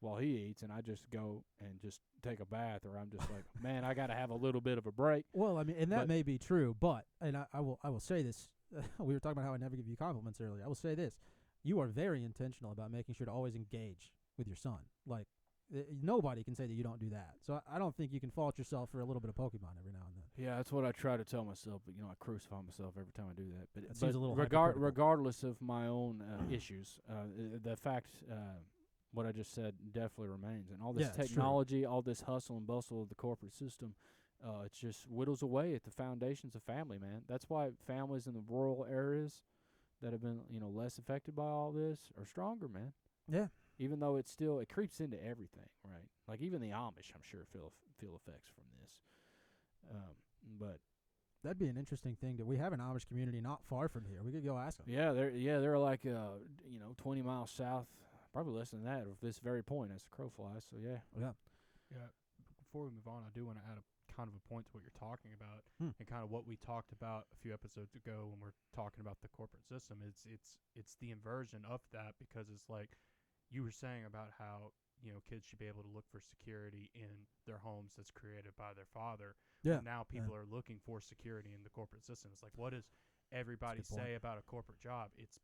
while he eats, and I just go and just take a bath, or I'm just like, man, I got to have a little bit of a break. Well, I mean, and that may be true, but, and I will say this, we were talking about how I never give you compliments earlier. I will say this, you are very intentional about making sure to always engage with your son. Like, nobody can say that you don't do that. So I don't think you can fault yourself for a little bit of Pokemon every now and then. Yeah, that's what I try to tell myself, but, you know, I crucify myself every time I do that. But, seems a little regardless of my own issues, the fact what I just said definitely remains. And all this technology, all this hustle and bustle of the corporate system, it just whittles away at the foundations of family, man. That's why families in the rural areas that have been, you know, less affected by all this are stronger, man. Yeah. even though it creeps into everything, right? Like even the Amish, I'm sure feel effects from this. But That'd be an interesting thing. We have an Amish community not far from here. We could go ask them. they're like 20 miles south, probably less than that of this very point as the crow flies. So yeah. Before we move on, I do want to add a kind of a point to what you're talking about, and kind of what we talked about a few episodes ago when we're talking about the corporate system. It's the inversion of that, because it's like you were saying about how kids should be able to look for security in their homes that's created by their father. Yeah. But now people are looking for security in the corporate system. It's like, what does everybody say about a corporate job? It's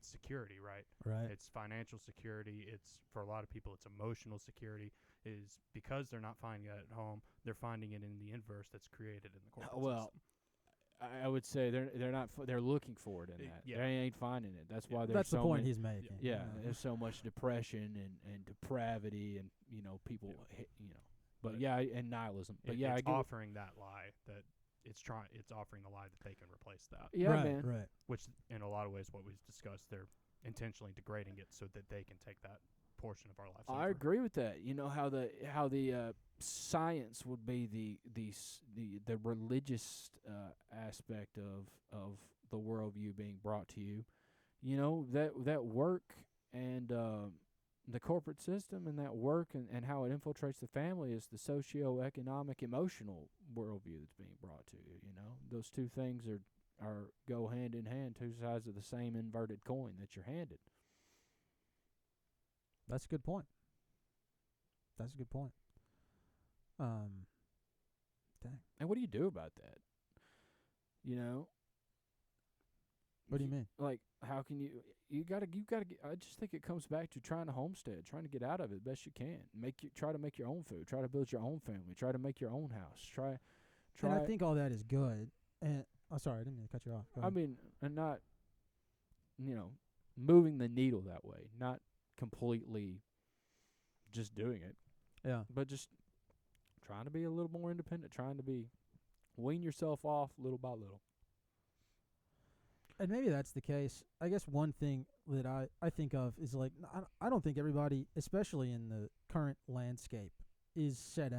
security, right? Right. It's financial security. It's, for a lot of people, it's emotional security. Is because they're not finding it at home, they're finding it in the inverse that's created in the corporate system. I would say they're not. They're looking for it in that. Yeah. They ain't finding it. That's why there's That's so the point many, he's making. Yeah, there's so much depression and depravity and people. But and nihilism. But it's I get offering that lie that it's offering the lie that they can replace that. Yeah, right, man. Right. Which, in a lot of ways, what we've discussed, they're intentionally degrading it so that they can take that portion of our lives. I agree with that. You know how the science would be the religious aspect of the worldview being brought to you. That work and the corporate system and that work and how it infiltrates the family is the socio-economic, emotional worldview that's being brought to you. Those two things are go hand in hand, two sides of the same inverted coin that you're handed. That's a good point. Dang. And what do you do about that? What do you mean? Like, how can you gotta get, I just think it comes back to trying to homestead, trying to get out of it best you can. Try to make your own food, try to build your own family, try to make your own house, try. And I think all that is good. And sorry, I didn't mean to cut you off. Go I ahead. mean, and not, moving the needle that way, not completely just doing it, yeah. but just trying to be a little more independent, trying to wean yourself off little by little. And maybe that's the case. I guess one thing that I think of is like I don't think everybody, especially in the current landscape, is cut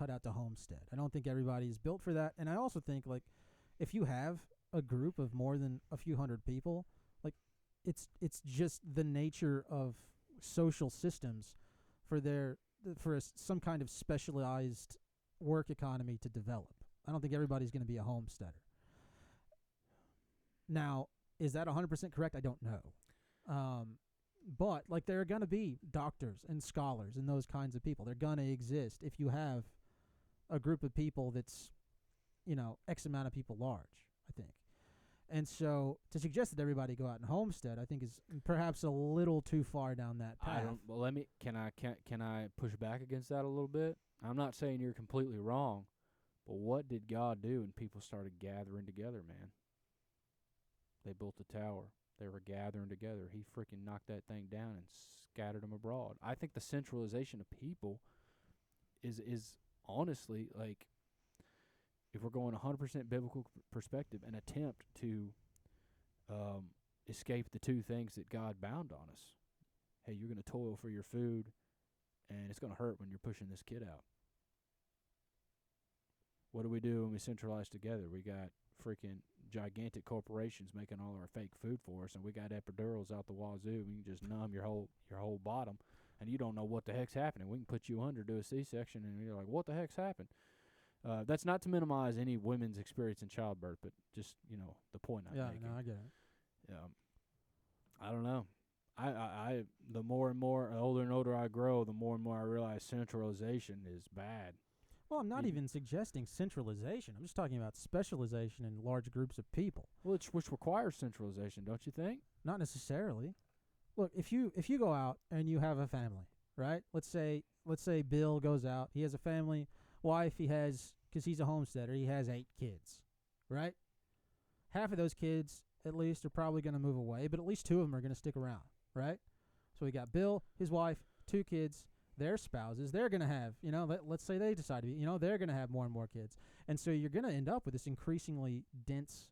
out to homestead. I don't think everybody is built for that. And I also think like if you have a group of more than a few hundred people, like it's just the nature of social systems for some kind of specialized work economy to develop. I don't think everybody's going to be a homesteader. Now, is that 100% correct? I don't know. But like there are going to be doctors and scholars and those kinds of people. They're going to exist if you have a group of people that's, X amount of people large, I think. And so to suggest that everybody go out and homestead, I think is perhaps a little too far down that path. Can I push back against that a little bit? I'm not saying you're completely wrong, but what did God do when people started gathering together, man? They built a tower. They were gathering together. He freaking knocked that thing down and scattered them abroad. I think the centralization of people is honestly, like, if we're going 100% biblical perspective, an attempt to escape the two things that God bound on us. Hey, you're going to toil for your food, and it's going to hurt when you're pushing this kid out. What do we do when we centralize together? We got freaking gigantic corporations making all our fake food for us, and we got epidurals out the wazoo. We can just numb your whole bottom, and you don't know what the heck's happening. We can put you under, do a C-section, and you're like, what the heck's happened? That's not to minimize any women's experience in childbirth, but just, the point I'm making. Yeah, no, I get it. I don't know. I the more and more older and older I grow, the more and more I realize centralization is bad. Well, I'm not even suggesting centralization. I'm just talking about specialization in large groups of people. Which requires centralization, don't you think? Not necessarily. Look, if you go out and you have a family, right? Let's say Bill goes out. He has a family, wife. Because he's a homesteader, he has 8 kids, right? Half of those kids, at least, are probably going to move away, but at least 2 of them are going to stick around, right? So we got Bill, his wife, 2 kids, their spouses. They're going to have, let's say they decide to be, they're going to have more and more kids. And so you're going to end up with this increasingly dense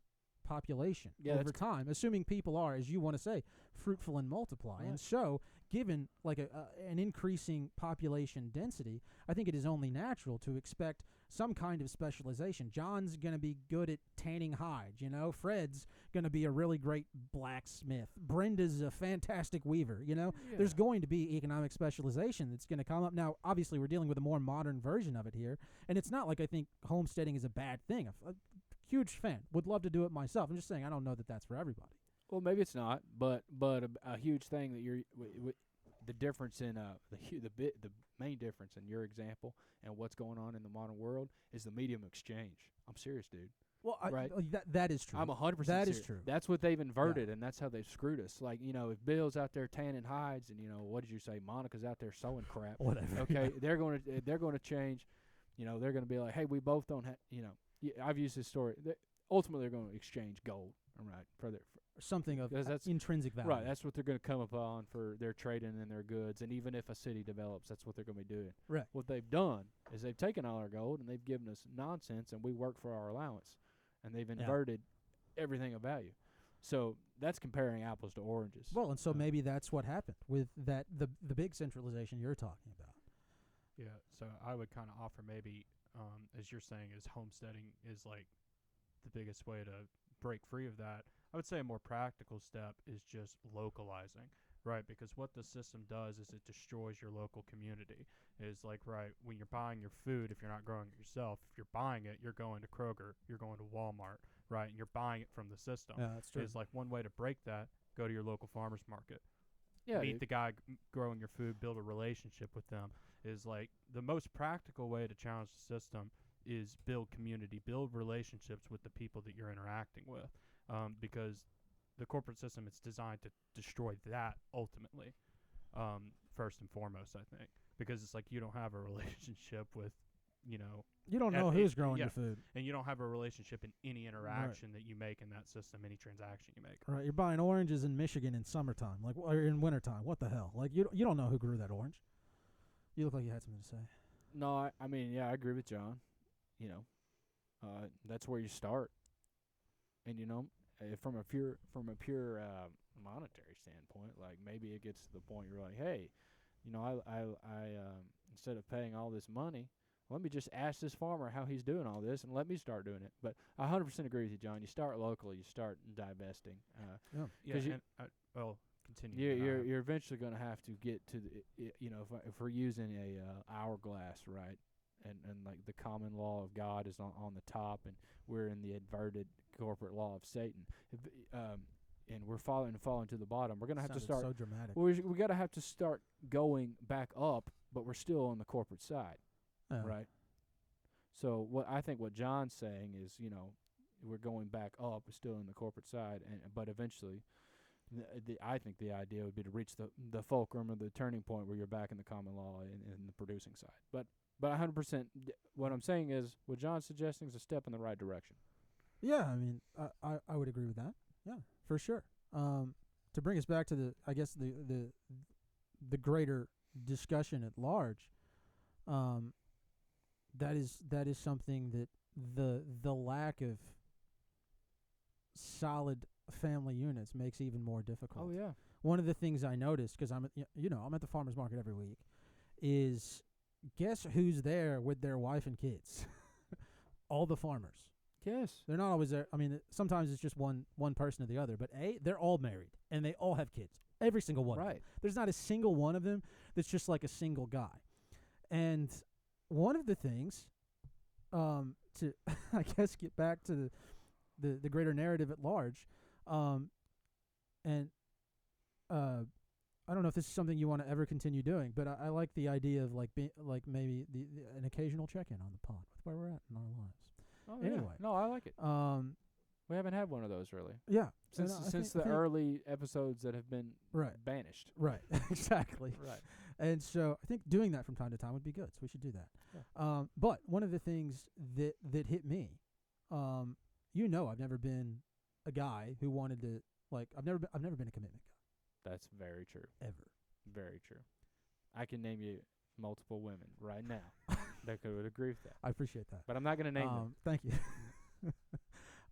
population Yeah, over that's time, assuming people are, as you want to say, fruitful and multiply. Right. And so, given like an increasing population density, I think it is only natural to expect some kind of specialization. John's going to be good at tanning hides, you know. Fred's going to be a really great blacksmith. Brenda's a fantastic weaver, you know. Yeah. There's going to be economic specialization that's going to come up. Now, obviously, we're dealing with a more modern version of it here, and it's not like I think homesteading is a bad thing. A huge fan. Would love to do it myself. I'm just saying I don't know that that's for everybody. Well, maybe it's not, but a huge thing that you're the difference in the main difference in your example and what's going on in the modern world is the medium exchange. I'm serious, dude. Well, Right. That is true. I'm 100% That serious. is true. That's what they've inverted, and that's how they've screwed us. Like, you know, if Bill's out there tanning hides, and what did you say? Monica's out there sewing crap. Whatever. Okay, they're going to change. You know, they're going to be like, hey, we both don't have. You know, I've used this story. Ultimately, they're going to exchange gold, right, for Something of 'cause that's- intrinsic value. right. That's what they're going to come upon for their trading and their goods. And even if a city develops, that's what they're going to be doing. Right. What they've done is they've taken all our gold and they've given us nonsense, and we work for our allowance, and they've inverted everything of value. So that's comparing apples to oranges. Well, and so maybe that's what happened with that the big centralization you're talking about. Yeah, so I would kind of offer maybe, as you're saying, is homesteading is like the biggest way to break free of that. I would say a more practical step is just localizing, right? Because what the system does is it destroys your local community. It's like, right, when you're buying your food, if you're not growing it yourself, if you're buying it, you're going to Kroger, you're going to Walmart, right? And you're buying it from the system. Yeah, that's true. It's like one way to break that, go to your local farmer's market. yeah, Meet dude. the guy growing your food, build a relationship with them. Is like the most practical way to challenge the system is build community, build relationships with the people that you're interacting with, because the corporate system is designed to destroy that ultimately, first and foremost, I think, because it's like you don't have a relationship with, You don't know who's growing yeah. your food. and you don't have a relationship in any interaction that you make in that system, any transaction you make. Right, you're buying oranges in Michigan in summertime, like or in wintertime. What the hell? Like you don't know who grew that orange. You look like you had something to say. No, I mean, yeah, I agree with John. You know, that's where you start. And from a pure monetary standpoint, like maybe it gets to the point you're like, hey, I instead of paying all this money, let me just ask this farmer how he's doing all this, and let me start doing it. But I 100% agree with you, John. You start locally, you start divesting. Yeah, 'Cause well, continue. You're eventually going to have to get to the if we're using a hourglass, right, and like the common law of God is on the top, and we're in the inverted corporate law of Satan, and we're falling to the bottom. We're going to have to start. So dramatic. We got to have to start going back up, but we're still on the corporate side, Yeah. right? So what John's saying is, we're going back up, we're still in the corporate side, but eventually. I think the idea would be to reach the fulcrum or the turning point where you're back in the common law in the producing side. But 100%, what I'm saying is what John's suggesting is a step in the right direction. Yeah, I mean, I would agree with that. Yeah, for sure. To bring us back to the greater discussion at large, that is something that the lack of solid family units makes even more difficult. Oh yeah. One of the things I noticed, because I'm at the farmer's market every week, is guess who's there with their wife and kids? All the farmers. Yes. They're not always there. I mean, sometimes it's just one person or the other, but they're all married and they all have kids. Every single one. Of them. Right. There's not a single one of them that's just like a single guy. And one of the things, to I guess get back to the greater narrative at large, and I don't know if this is something you want to ever continue doing, but I like the idea of like maybe an occasional check-in on the pod with where we're at in our lives. Oh, Anyway. yeah. No, I like it. We haven't had one of those really Yeah, since and I since think- the early episodes that have been Right. banished. Right, exactly. Right. And so I think doing that from time to time would be good. So we should do that. Yeah. But one of the things that hit me, I've never been a guy who wanted to I've never been a commitment guy That's very true. ever. Very true. I can name you multiple women right now that would agree with that, I appreciate that. but I'm not going to name them. Thank you.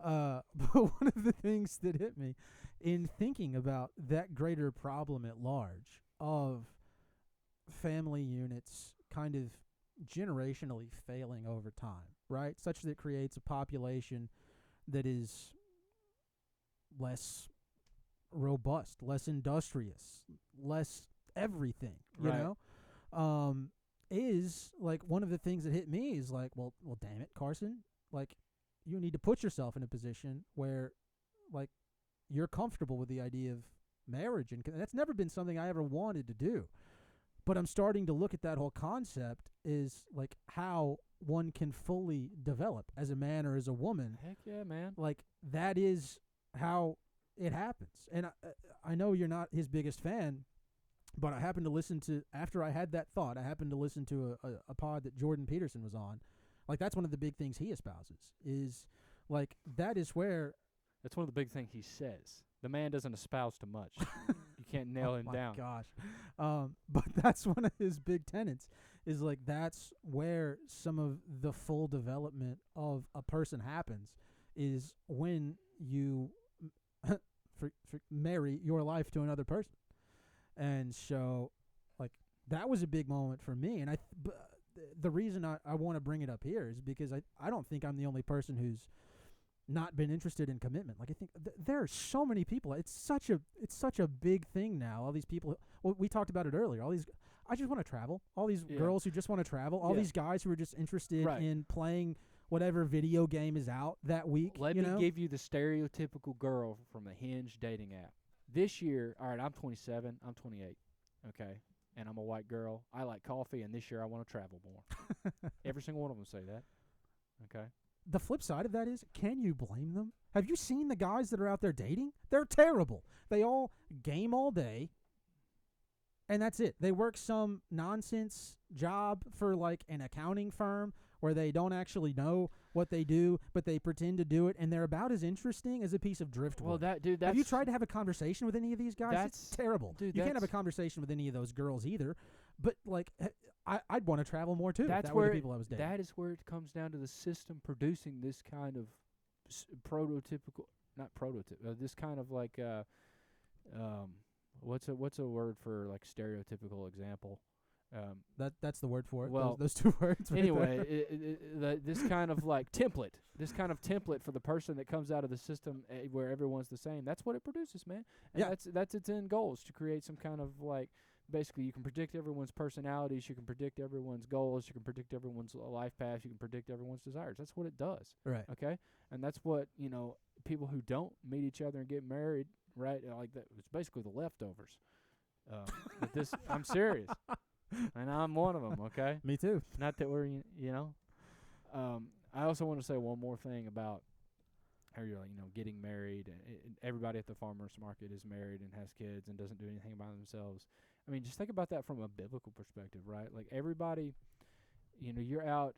But one of the things that hit me in thinking about that greater problem at large of family units kind of generationally failing over time, right? Such that it creates a population that is less robust, less industrious, less everything, you Right. know? Is like one of the things that hit me is like, well, damn it, Carson, like you need to put yourself in a position where like you're comfortable with the idea of marriage, and that's never been something I ever wanted to do. But I'm starting to look at that whole concept is like how one can fully develop as a man or as a woman. Heck yeah, man. Like that is how it happens. And I know you're not his biggest fan, but I happened to listen to, after I had that thought, I happened to listen to a pod that Jordan Peterson was on. Like that's one of the big things he espouses is like that is where That's one of the big things he says. The man doesn't espouse too much. You can't nail him down. Oh my gosh. But that's one of his big tenets is like that's where some of the full development of a person happens is when you marry your life to another person. And so like that was a big moment for me. And the reason I want to bring it up here is because I don't think I'm the only person who's not been interested in commitment. Like I think there are so many people. It's such a big thing now. All these people. Well, we talked about it earlier. All these. I just want to travel. All these girls who just want to travel. All these guys who are just interested in playing whatever video game is out that week. Let me give you the stereotypical girl from a Hinge dating app. This year, all right, I'm 27. I'm 28. Okay. And I'm a white girl. I like coffee, and this year I want to travel more. Every single one of them say that. Okay. The flip side of that is, can you blame them? Have you seen the guys that are out there dating? They're terrible. They all game all day, and that's it. They work some nonsense job for like an accounting firm where they don't actually know what they do, but they pretend to do it, and they're about as interesting as a piece of driftwood. Well, that's... Have you tried to have a conversation with any of these guys? It's terrible. Dude, you can't have a conversation with any of those girls either. But like, I'd want to travel more too. That's if that were where the people I was dating. that is where it comes down to the system producing this kind of prototypical, not prototypical, this kind of like what's a word for like stereotypical example? That's the word for it. Well, those two words. Right Anyway, there. this kind of like template, for the person that comes out of the system where everyone's the same. That's what it produces, man. And that's its end goal, is to create some kind of like, basically you can predict everyone's personalities, you can predict everyone's goals, you can predict everyone's life path, you can predict everyone's desires. That's what it does. Right. Okay? And that's what, people who don't meet each other and get married, right? Like that, it's basically the leftovers. But this, I'm serious. And I'm one of them, okay? Me too. Not that we're, I also want to say one more thing about how you're, getting married. And everybody at the farmer's market is married and has kids and doesn't do anything by themselves. I mean, just think about that from a biblical perspective, right? Like everybody, you're out,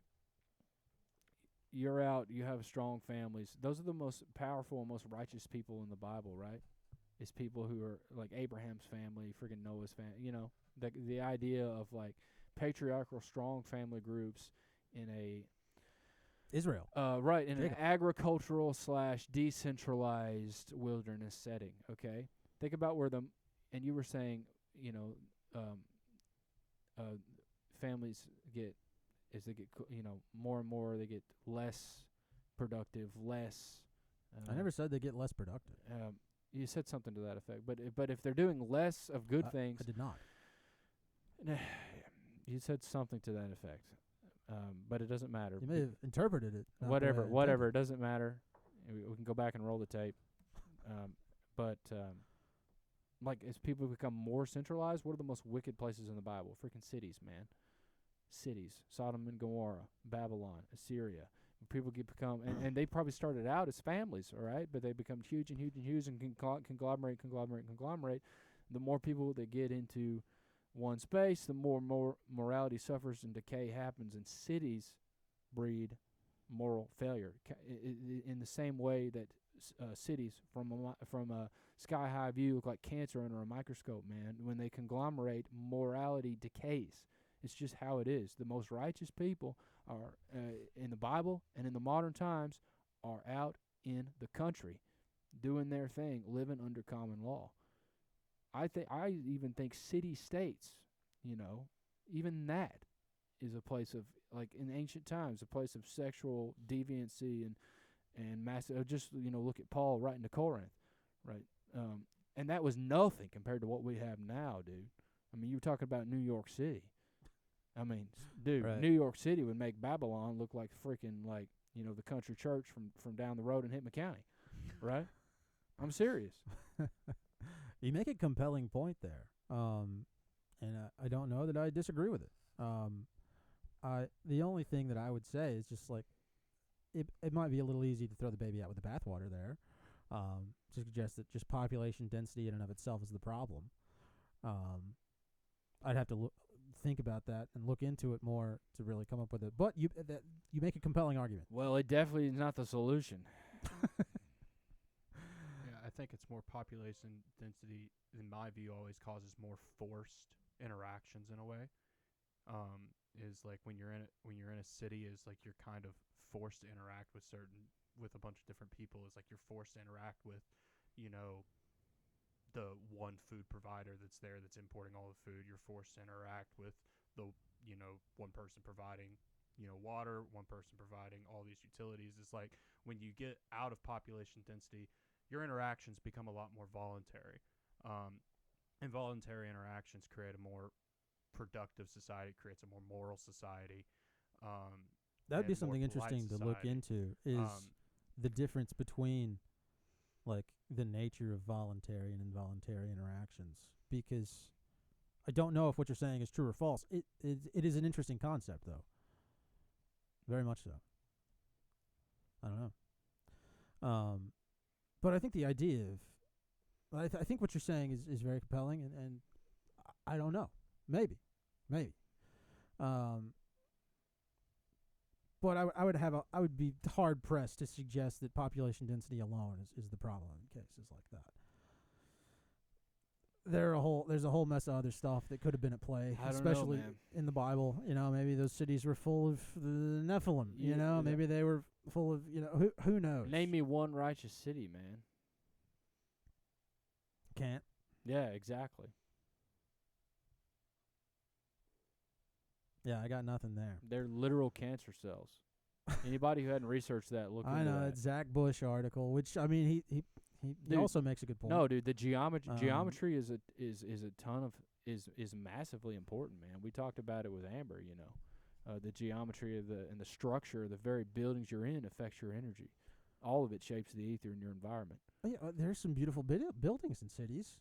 you have strong families. Those are the most powerful and most righteous people in the Bible, right? It's people who are like Abraham's family, freaking Noah's family, the idea of like patriarchal, strong family groups in a Israel. Right, in an agricultural / decentralized wilderness setting. Okay, think about where and you were saying, families get, as they get, more and more, they get less productive, less. I never said they get less productive. You said something to that effect, but if they're doing less of good things, I did not. You said something to that effect, but it doesn't matter. You may have interpreted it. Whatever. It doesn't matter. We can go back and roll the tape. But like, as people become more centralized, what are the most wicked places in the Bible? Freaking cities, man. Cities. Sodom and Gomorrah, Babylon, Assyria. People become, and they probably started out as families, all right? But they become huge and conglomerate. The more people that get into one space, the more morality suffers and decay happens, and cities breed moral failure. In the same way that cities from a sky-high view look like cancer under a microscope, man. When they conglomerate, morality decays. It's just how it is. The most righteous people are in the Bible and in the modern times are out in the country, doing their thing, living under common law. I even think city states, even that is a place of, like in ancient times, a place of sexual deviancy and massive. Just look at Paul writing to Corinth, right? And that was nothing compared to what we have now, dude. I mean, you were talking about New York City. I mean, dude, Right. New York City would make Babylon look like freaking the country church from down the road in Hickman County, right? I'm serious. You make a compelling point there, and I don't know that I disagree with it. The only thing that I would say is just like it might be a little easy to throw the baby out with the bathwater there, to suggest that just population density in and of itself is the problem. I'd have to think about that and look into it more to really come up with it. But you make a compelling argument. Well, it definitely is not the solution. Yeah, I think it's more population density, in my view, always causes more forced interactions in a way. Is like when you're in a city, is like you're kind of forced to interact with a bunch of different people. Is like you're forced to interact with, the one food provider that's there that's importing all the food. You're forced to interact with the one person providing water, one person providing all these utilities. It's like when you get out of population density, your interactions become a lot more voluntary. And voluntary interactions create a more productive society, creates a more moral society. That'd be and more something polite interesting to look society. into, is the difference between like the nature of voluntary and involuntary interactions, because I don't know if what you're saying is true or false. It is an interesting concept, though. Very much so. I don't know. But I think the idea of I think what you're saying is very compelling, and I don't know. Maybe. But I would be hard pressed to suggest that population density alone is the problem in cases like that. There's a whole mess of other stuff that could have been at play, I don't especially know, man. in the Bible. Maybe those cities were full of the Nephilim. Yeah. Maybe they were full of who knows. Name me one righteous city, man. Can't. Yeah, exactly. Yeah, I got nothing there. They're literal cancer cells. Anybody who hadn't researched that, look I into know that. that Zach Bush article, which I mean he Dude, also makes a good point. No, dude, the geometry is a ton of is massively important, man. We talked about it with Amber, the geometry of and the structure of the very buildings you're in affects your energy. All of it shapes the ether in your environment. Oh, yeah, there's some beautiful buildings in cities.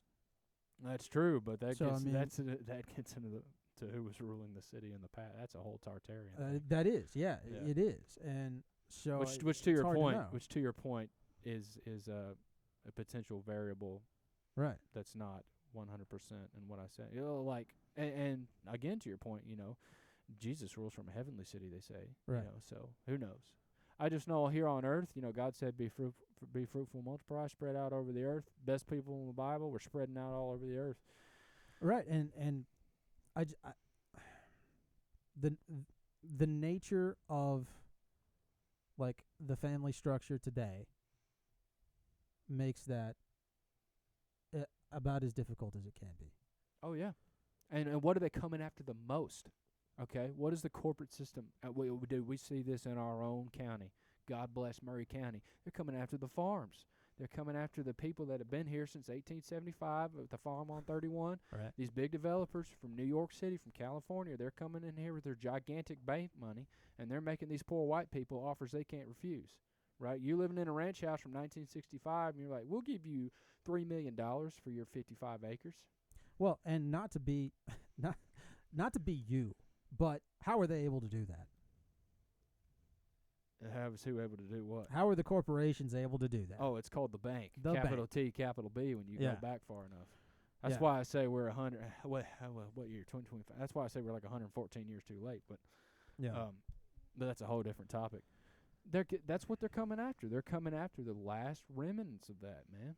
That's true, but that So, gets I mean- that gets into to who was ruling the city in the past. That's a whole Tartarian thing. That is, yeah, Yeah. it is, and so Which to your hard to point, know. is a potential variable right. that's not 100% in what I say. And again to your point, Jesus rules from a heavenly city, they say. Right. So who knows? I just know here on earth, God said be fruitful, multiply, spread out over the earth. Best people in the Bible were spreading out all over the earth. Right, and the nature of like the family structure today makes that about as difficult as it can be. Oh yeah, and what are they coming after the most? Okay, what is the corporate system? We see this in our own county. God bless Murray County. They're coming after the farms. They're coming after the people that have been here since 1875 with the farm on 31. Right. These big developers from New York City, from California, they're coming in here with their gigantic bank money, and they're making these poor white people offers they can't refuse. Right? You living in a ranch house from 1965, and you're like, we'll give you $3 million for your 55 acres. Well, and not to be not to be you, but how are they able to do that? How was who able to do what? How are the corporations able to do that? Oh, it's called the bank. The capital bank. T, capital B when you Yeah. go back far enough. That's Yeah. why I say we're 100. What year? 2025. That's why I say we're like 114 years too late. But Yeah. but that's a whole different topic. That's what they're coming after. They're coming after the last remnants of that, man.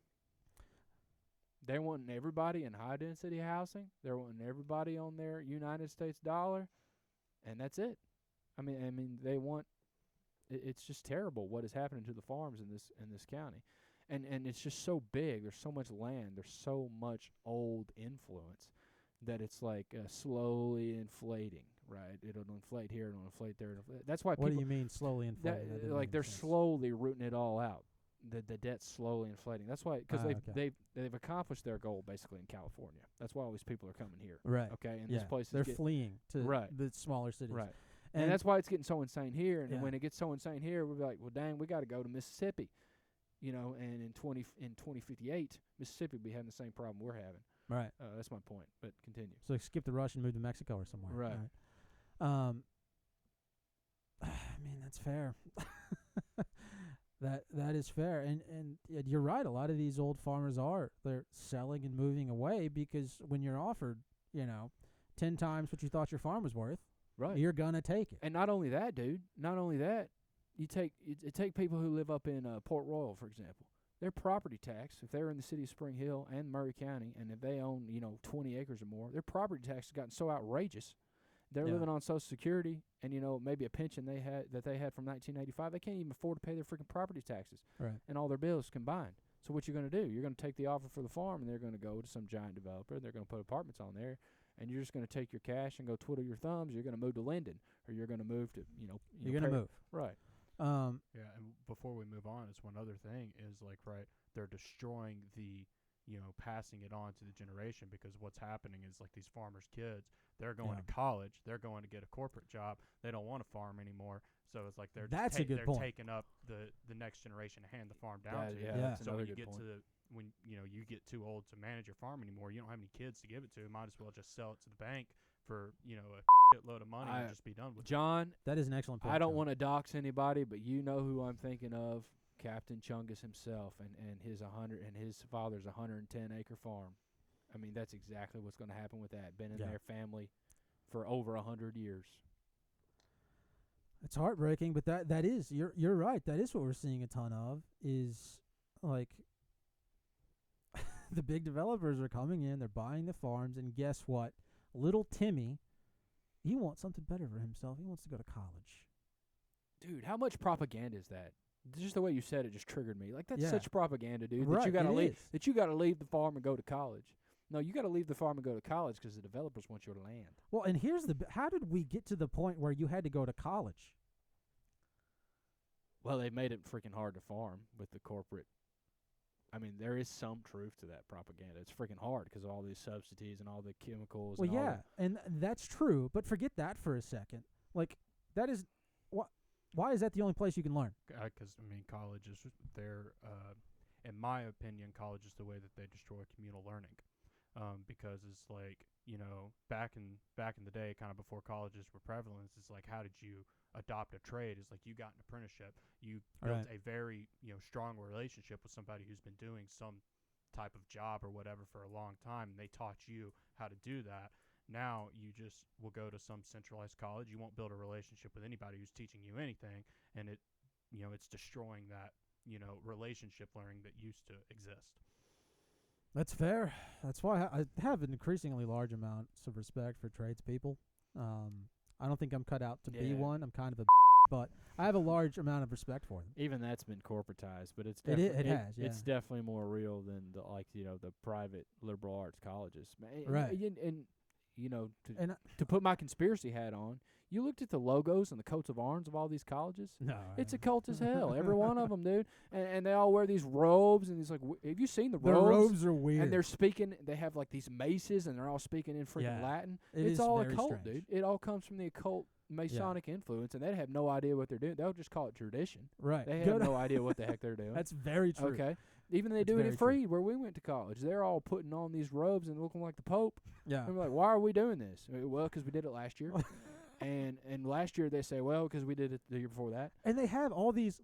They're wanting everybody in high density housing. They're wanting everybody on their United States dollar, and that's it. I mean, they want it's just terrible what is happening to the farms in this county, and it's just so big. There's so much land. There's so much old influence that it's like slowly inflating. Right, it'll inflate here, it'll inflate there. That's why What people. do you mean slowly inflating? That didn't Like make they're sense. slowly rooting it all out. The debt's slowly inflating. That's why, because okay. they've accomplished their goal basically in California. That's why all these people are coming here. Right. Okay, and Yeah. this place They're is fleeing to Right. the smaller cities. right. And that's why it's getting so insane here. And Yeah. when it gets so insane here, we'll be like, well, dang, we got to go to Mississippi, And in 2058, Mississippi will be having the same problem we're having. right. That's my point. But continue. So skip the rush and move to Mexico or somewhere. Right. I mean, that's fair. That is fair, and you're right. A lot of these old farmers they're selling and moving away because when you're offered, 10 times what you thought your farm was worth, Right. you're gonna take it. And not only that, dude. Not only that, you take people who live up in Port Royal, for example. Their property tax, if they're in the city of Spring Hill and Murray County, and if they own 20 acres or more, their property tax has gotten so outrageous. They're Yeah. living on Social Security and maybe a pension they had from 1985. They can't even afford to pay their freaking property taxes Right. and all their bills combined. So what you're going to do? You're going to take the offer for the farm, and they're going to go to some giant developer. They're going to put apartments on there, and you're just going to take your cash and go twiddle your thumbs. You're going to move to Linden, or you're going to move to You're gonna move. Right. Yeah, and before we move on, it's one other thing is like, right, they're destroying the, passing it on to the generation, because what's happening is like these farmers' kids, they're going to college, they're going to get a corporate job, they don't want to farm anymore, so it's like they're That's a good they're point. taking up the next generation to hand the farm down to. Yeah. That's So another when you good get point. when you get too old to manage your farm anymore, you don't have any kids to give it to. Might as well just sell it to the bank for a shitload of money and just be done with it. John, That is an excellent point. I don't John. want to dox anybody, but you know who I'm thinking of, Captain Chungus himself, and his father's 110-acre farm. I mean, that's exactly what's going to happen with that. Been in Yeah. their family for over 100 years. It's heartbreaking, but that is you're right. That is what we're seeing a ton of. Is like the big developers are coming in, they're buying the farms, and guess what? Little Timmy, he wants something better for himself. He wants to go to college. Dude, how much propaganda is that? Just the way you said it just triggered me. Like, that's Yeah. such propaganda, dude. Right, that you gotta it leave. is. That you gotta leave the farm and go to college. No, you gotta leave the farm and go to college because the developers want your land. Well, and here's how did we get to the point where you had to go to college? Well, they made it freaking hard to farm with the corporate. I mean, there is some truth to that propaganda. It's freaking hard because of all these subsidies and all the chemicals. Well, and all yeah, and that's true. But forget that for a second. Like, that is why is that the only place you can learn? Because college is in my opinion, college is the way that they destroy communal learning, because it's like, back in the day, kind of before colleges were prevalent, it's like, how did you adopt a trade? It's like you got an apprenticeship, you built Right. a very strong relationship with somebody who's been doing some type of job or whatever for a long time, and they taught you how to do that. Now you just will go to some centralized college. You won't build a relationship with anybody who's teaching you anything, and it's destroying that relationship learning that used to exist. That's fair. That's why I have an increasingly large amount of respect for tradespeople. I don't think I'm cut out to be Yeah. one. I'm kind of a but I have a large amount of respect for them. Even that's been corporatized, but it's It definitely has, yeah. It's definitely more real than the private liberal arts colleges. Right. And And to put my conspiracy hat on, you looked at the logos and the coats of arms of all these colleges. no, It's a cult as hell, every one of them, dude. And they all wear these robes, and these like, have you seen the the robes? robes are weird. And they're speaking. They have like these maces, and they're all speaking in freaking Yeah. Latin. It It's is all very a cult, strange. dude. It all comes from the occult Masonic influence, and they have no idea what they're doing. They'll just call it tradition. right. They Go have to- no idea what the heck they're doing. That's very true. Okay. Even they That's do it very at true. Freed, where we went to college. They're all putting on these robes and looking like the Pope. Yeah. And we're like, why are we doing this? Well, because we did it last year. and last year they say, well, because we did it the year before that. And they have all these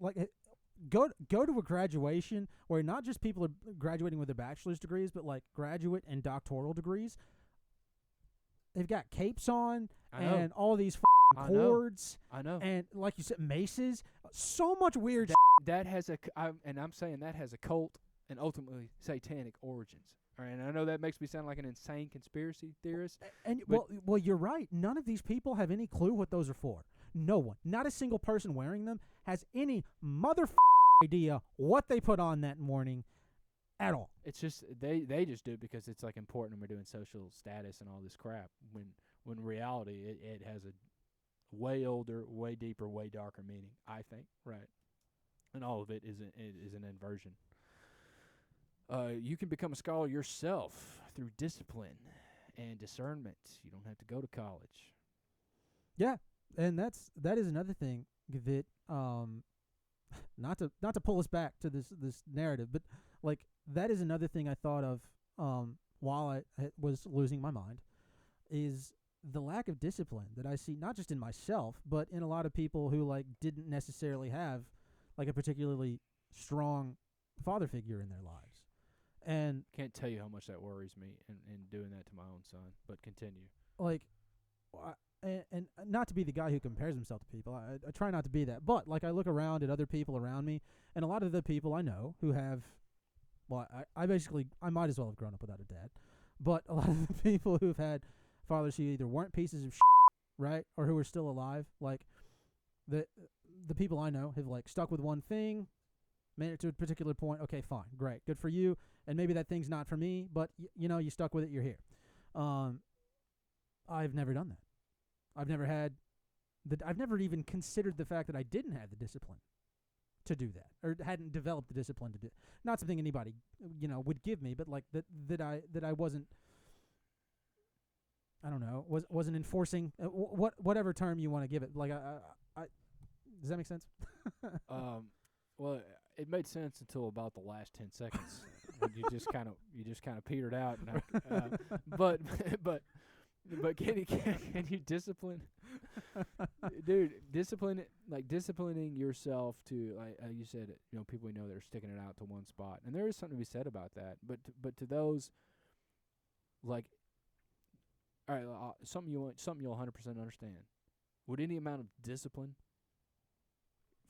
go to a graduation where not just people are graduating with their bachelor's degrees, but like graduate and doctoral degrees. They've got capes on I know. and all these I know. cords I know. and, like you said, maces. So much weird. That has I'm saying that has a cult and ultimately satanic origins. All right, and I know that makes me sound like an insane conspiracy theorist. And But- well, you're right. None of these people have any clue what those are for. No one, not a single person wearing them, has any idea what they put on that morning at all. It's just they just do it because it's like important and we're doing social status and all this crap. When in reality it has a way older, way deeper, way darker meaning. I think, right? And all of it is an inversion. You can become a scholar yourself through discipline and discernment. You don't have to go to college. Yeah, and that is another thing that not to pull us back to this narrative, but like that is another thing I thought of while I was losing my mind is the lack of discipline that I see not just in myself but in a lot of people who like didn't necessarily have like a particularly strong father figure in their lives. And Can't tell you how much that worries me in doing that to my own son. But continue. like and not to be the guy who compares himself to people. I try not to be that. But like I look around at other people around me and a lot of the people I know who have I might as well have grown up without a dad. But a lot of the people who've had fathers who either weren't pieces of right, or who are still alive, like the people I know have like stuck with one thing, made it to a particular point. Okay, fine, great, good for you. And maybe that thing's not for me, but you stuck with it. You're here. I've never done that. I've never even considered the fact that I didn't have the discipline to do that, or hadn't developed the discipline to do. Not something anybody would give me, but like that I wasn't. I don't know. Wasn't enforcing whatever term you want to give it. Like I does that make sense? Well, it made sense until about the last 10 seconds. When you just kind of petered out. And but can you discipline, dude? Disciplining yourself to like you said, people we know that are sticking it out to one spot, and there is something to be said about that. But to those, like, all right, something you'll 100% understand. Would any amount of discipline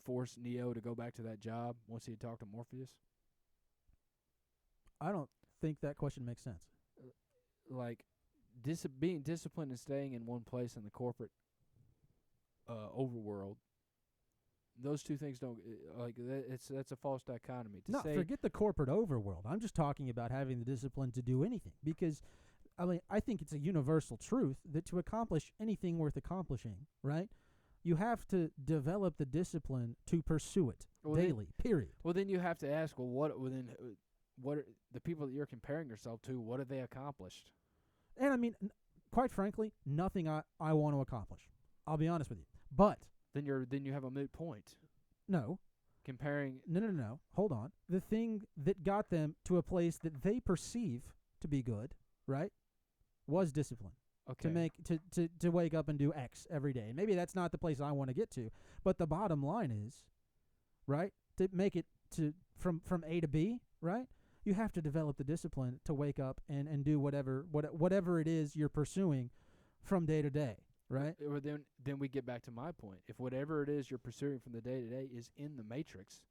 force Neo to go back to that job once he had talked to Morpheus? I don't think that question makes sense. Like, being disciplined and staying in one place in the corporate overworld, those two things don't that's a false dichotomy. No, forget the corporate overworld. I'm just talking about having the discipline to do anything, because I think it's a universal truth that to accomplish anything worth accomplishing, right, you have to develop the discipline to pursue it daily. Period. Well, then you have to ask, what are the people that you're comparing yourself to? What have they accomplished? And I mean, quite frankly, nothing I want to accomplish. I'll be honest with you. But then you have a moot point. No. Comparing. No. Hold on. The thing that got them to a place that they perceive to be good, right, was discipline. Okay. To wake up and do X every day. And maybe that's not the place I want to get to, but the bottom line is, right, to make it to from A to B, right? You have to develop the discipline to wake up and do whatever it is you're pursuing from day to day, right? Or then we get back to my point. If whatever it is you're pursuing from the day to day is in the matrix,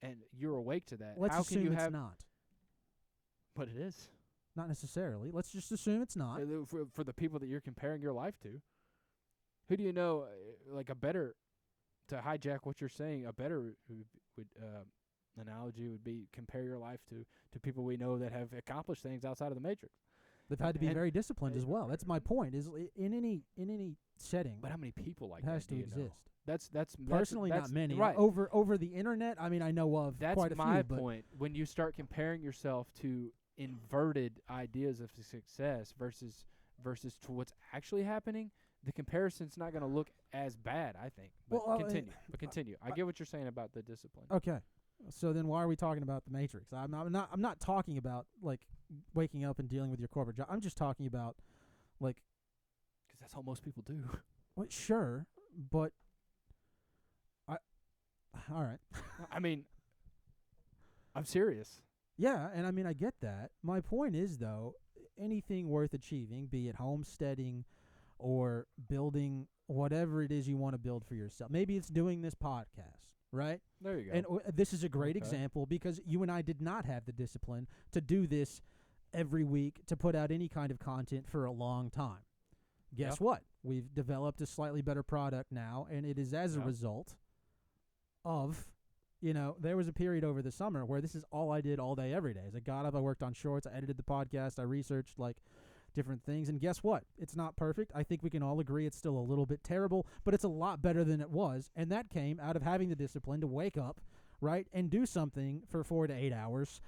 and you're awake to that, Let's how assume can you it's not. But it is. Not necessarily. Let's just assume it's not. For the people that you're comparing your life to, who do you know? Like to hijack what you're saying, a better analogy would be compare your life to people we know that have accomplished things outside of the matrix. They've had to be very disciplined as well. That's my point. Is in any setting. But how many people like it has that to do you know? exist. That's personally that's not many. Right. Over the internet, I mean, I know of that's quite a few. That's my point. When you start comparing yourself to inverted ideas of success versus to what's actually happening, the comparison's not going to look as bad, I think. But continue. I get what you're saying about the discipline. Okay. So then why are we talking about the Matrix? I'm not talking about like waking up and dealing with your corporate job. I'm just talking about like, because that's how most people do. Well, sure, but all right. I mean, I'm serious. Yeah, and I mean, I get that. My point is, though, anything worth achieving, be it homesteading or building whatever it is you want to build for yourself. Maybe it's doing this podcast, right? There you go. And this is a great example because you and I did not have the discipline to do this every week to put out any kind of content for a long time. Guess what? We've developed a slightly better product now, and it is as a result of, there was a period over the summer where this is all I did all day, every day. As I got up, I worked on shorts, I edited the podcast, I researched, different things, and guess what? It's not perfect. I think we can all agree it's still a little bit terrible, but it's a lot better than it was, and that came out of having the discipline to wake up, right, and do something for 4 to 8 hours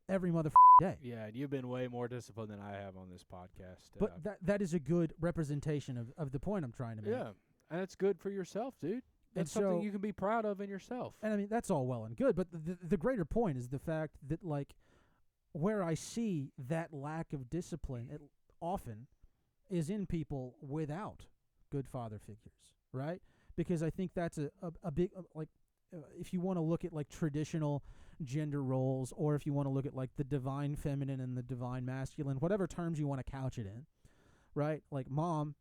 every day. Yeah, and you've been way more disciplined than I have on this podcast. But that is a good representation of the point I'm trying to make. Yeah, and it's good for yourself, dude. That's And something so- you can be proud of in yourself. And I mean, that's all well and good, but the greater point is the fact that, where I see that lack of discipline, it often is in people without good father figures, right? Because I think that's a big, if you want to look at, traditional gender roles, or if you want to look at, the divine feminine and the divine masculine, whatever terms you want to couch it in, right? Mom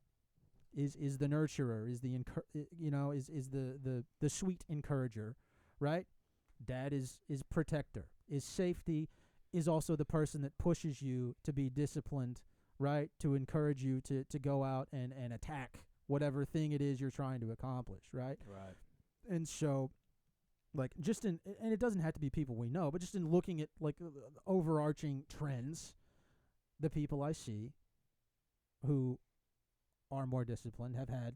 is the nurturer, is the is the sweet encourager, right? Dad is protector, is safety, is also the person that pushes you to be disciplined, right? To encourage you to go out and attack whatever thing it is you're trying to accomplish, right? Right. And so, and it doesn't have to be people we know, but just in looking at overarching trends, the people I see who are more disciplined have had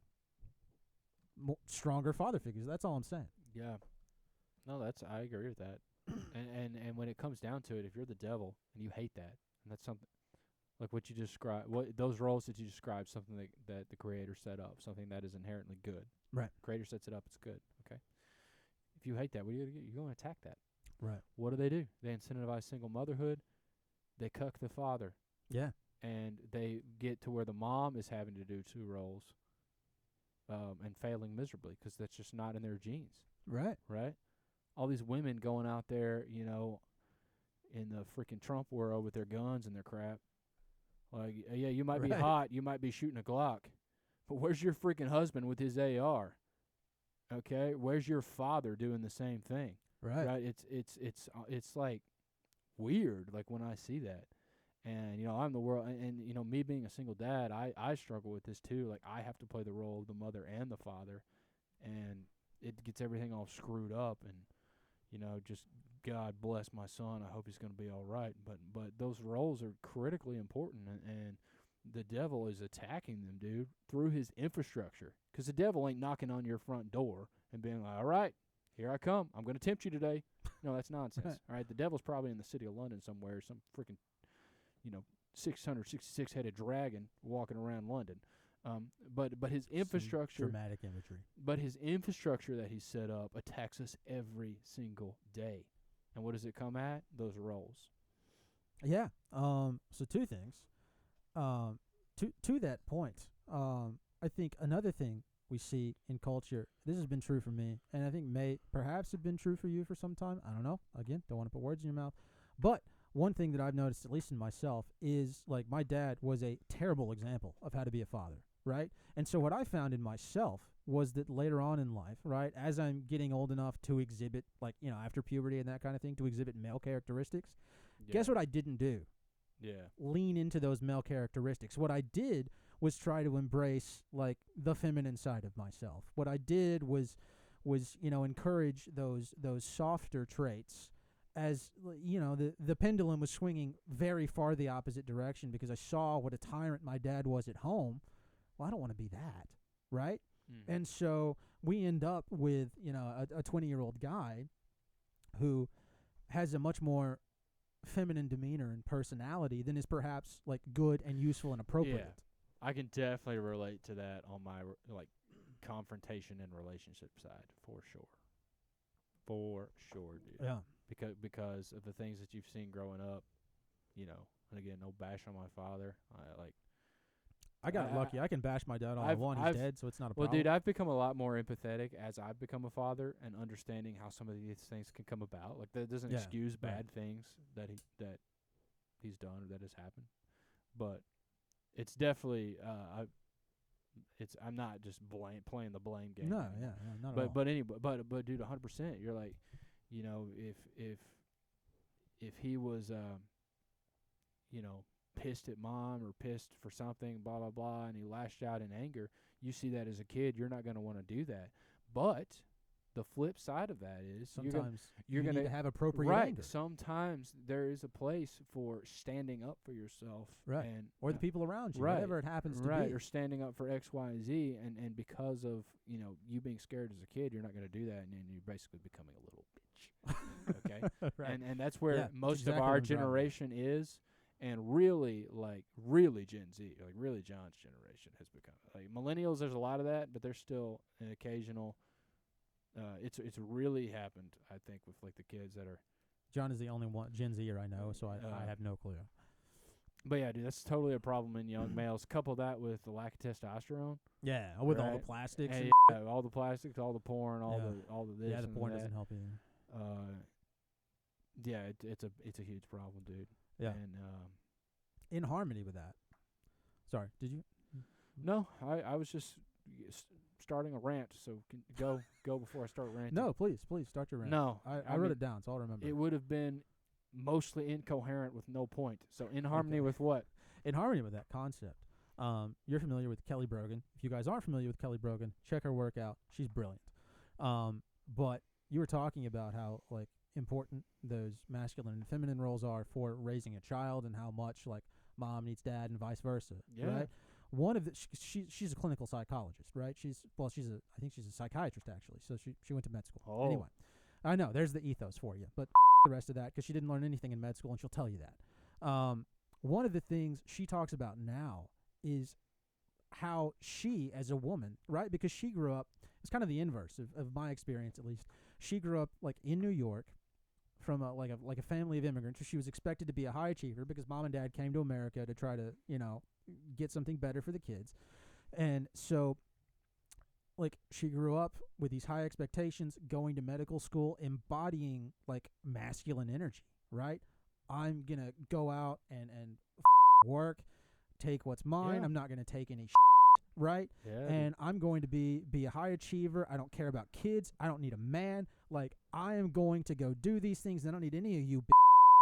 stronger father figures. That's all I'm saying. Yeah. No, I agree with that. and when it comes down to it, if you're the devil and you hate that, and that's something like what you described, those roles that you described, something that the creator set up, something that is inherently good. Right. Creator sets it up, it's good. Okay. If you hate that, what are you gonna do? You're gonna attack that. Right. What do? They incentivize single motherhood. They cuck the father. Yeah. And they get to where the mom is having to do 2 roles, and failing miserably because that's just not in their genes. Right. Right? All these women going out there, in the freaking Trump world with their guns and their crap. Yeah, you might be Right. hot, you might be shooting a Glock, but where's your freaking husband with his AR? Okay? Where's your father doing the same thing? Right. Right? It's weird, when I see that. And, I'm the world, and me being a single dad, I struggle with this too. I have to play the role of the mother and the father, and it gets everything all screwed up, and, just God bless my son. I hope he's going to be all right. But those roles are critically important, and the devil is attacking them, dude, through his infrastructure. Because the devil ain't knocking on your front door and being like, all right, here I come. I'm going to tempt you today. No, that's nonsense. Right. All right, the devil's probably in the city of London somewhere, some freaking 666-headed dragon walking around London. But his infrastructure, Dramatic imagery. but his infrastructure that he set up attacks us every single day. And what does it come at? Those roles. Yeah. So 2 things. To that point, I think another thing we see in culture, this has been true for me, and I think may perhaps have been true for you for some time. I don't know. Again, don't want to put words in your mouth. But one thing that I've noticed, at least in myself, is my dad was a terrible example of how to be a father, right? And so what I found in myself was that later on in life, right, as I'm getting old enough to exhibit, after puberty and that kind of thing, to exhibit male characteristics, guess what I didn't do? Yeah. Lean into those male characteristics. What I did was try to embrace the feminine side of myself. What I did was encourage those softer traits. As the pendulum was swinging very far the opposite direction because I saw what a tyrant my dad was at home. Well, I don't want to be that, right? Mm. And so we end up with a 20-year-old guy who has a much more feminine demeanor and personality than is perhaps good and useful and appropriate. Yeah. I can definitely relate to that on my confrontation and relationship side for sure. For sure, dude. Yeah. Because of the things that you've seen growing up, and again, no bash on my father. I got lucky. I can bash my dad all I want. He's dead, so it's not a Well, problem. dude, I've become a lot more empathetic as I've become a father and understanding how some of these things can come about. That doesn't Yeah, excuse right. bad things that he's done or that has happened, but it's definitely I'm not just playing the blame game. No, anymore. yeah, not at all. But anyway, but dude, 100%. You're if he was pissed at mom or pissed for something, blah, blah, blah, and he lashed out in anger, you see that as a kid, you're not going to want to do that. But the flip side of that is Sometimes you're you gonna need to have appropriate right. anger. Sometimes there is a place for standing up for yourself, Right. and Or the people around you, right. whatever it happens to right, be. or standing up for X, Y, and Z, and because of you being scared as a kid, you're not going to do that, and then you're basically becoming a little bitch. Okay, Right. and that's where Yeah, most exactly of what our I'm driving at. generation is, and really Gen Z, like really John's generation has become. Like millennials, there's a lot of that, but there's still an occasional. It's really happened, I think, with like the kids that are. John is the only one Gen Zer I know, so I have no clue. But yeah, dude, that's totally a problem in young males. Couple that with the lack of testosterone. Yeah, with all the Right. plastics. And And yeah, all the plastics, all the porn, all the this. yeah, the and porn that. doesn't help either. Yeah, it's a huge problem, dude. Yeah. And In harmony with that. Sorry, did you? no, I was just starting a rant, so go before I start ranting. No, please start your rant. No, I wrote it down, so I'll remember. It would have been mostly incoherent with no point. So in harmony with what? In harmony with that concept. You're familiar with Kelly Brogan. If you guys aren't familiar with Kelly Brogan, check her work out. She's brilliant. But you were talking about how like important those masculine and feminine roles are for raising a child, and how much like mom needs dad and vice versa. Yeah. Right. One of the she's a clinical psychologist, right? I think she's a psychiatrist actually. So she went to med school. Oh. Anyway, I know there's the ethos for you, but the rest of that because she didn't learn anything in med school, and she'll tell you that. One of the things she talks about now is how she, as a woman, right? Because she grew up, it's kind of the inverse of my experience at least. She grew up like in New York from a family of immigrants. So she was expected to be a high achiever because mom and dad came to America to try to, get something better for the kids. And so like she grew up with these high expectations, going to medical school, embodying like masculine energy, right? I'm going to go out and work, take what's mine. Yeah. I'm not going to take any right? Yeah. And I'm going to be a high achiever. I don't care about kids. I don't need a man. Like, I am going to go do these things. I don't need any of you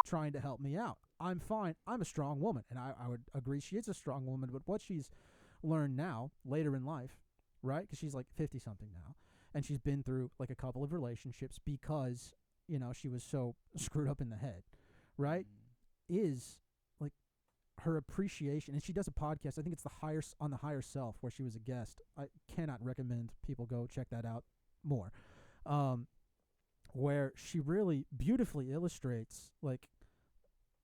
trying to help me out. I'm fine. I'm a strong woman. And I would agree she is a strong woman. But what she's learned now, later in life, right? Because she's like 50-something now. And she's been through like a couple of relationships because, she was so screwed up in the head, right? Is like her appreciation. And she does a podcast. I think it's on the Higher Self, where she was a guest. I cannot recommend people go check that out more. Where she really beautifully illustrates like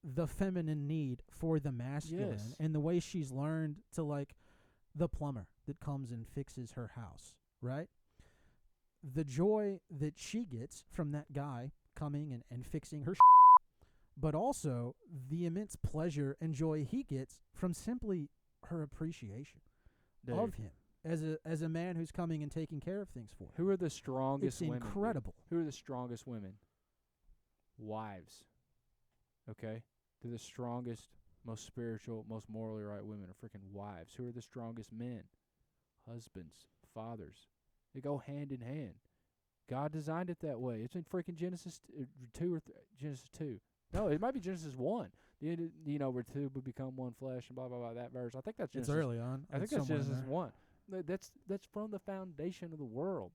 the feminine need for the masculine, Yes. and the way she's learned to like the plumber that comes and fixes her house, right? The joy that she gets from that guy coming and fixing her but also the immense pleasure and joy he gets from simply her appreciation of him as a man who's coming and taking care of things for her. Who are the strongest It's women? dude? incredible. Who are the strongest women? Wives. Okay? They're the strongest, most spiritual, most morally right women are freaking wives. Who are the strongest men? Husbands, fathers. They go hand in hand. God designed it that way. It's in freaking Genesis 2 or Genesis 2. No, it might be Genesis 1. Where two would become one flesh and blah, blah, blah, that verse. I think that's Genesis. It's early on. I think It's that's somewhere in Genesis there. 1. That's from the foundation of the world.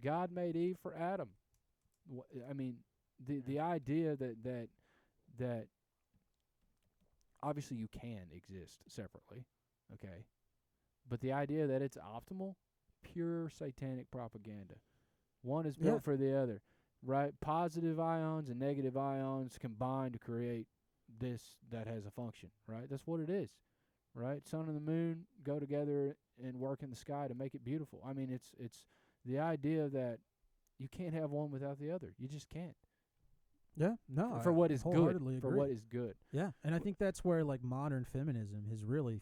God made Eve for Adam. I mean, the idea that obviously you can exist separately, okay? But the idea that it's optimal, pure satanic propaganda. One is built for the other, right? Positive ions and negative ions combine to create this that has a function, right? That's what it is, right? Sun and the moon go together and work in the sky to make it beautiful. I mean, it's the idea that you can't have one without the other. You just can't. Yeah, no. For I what is good. wholeheartedly For agree. what is good. Yeah, and I think that's where like modern feminism has really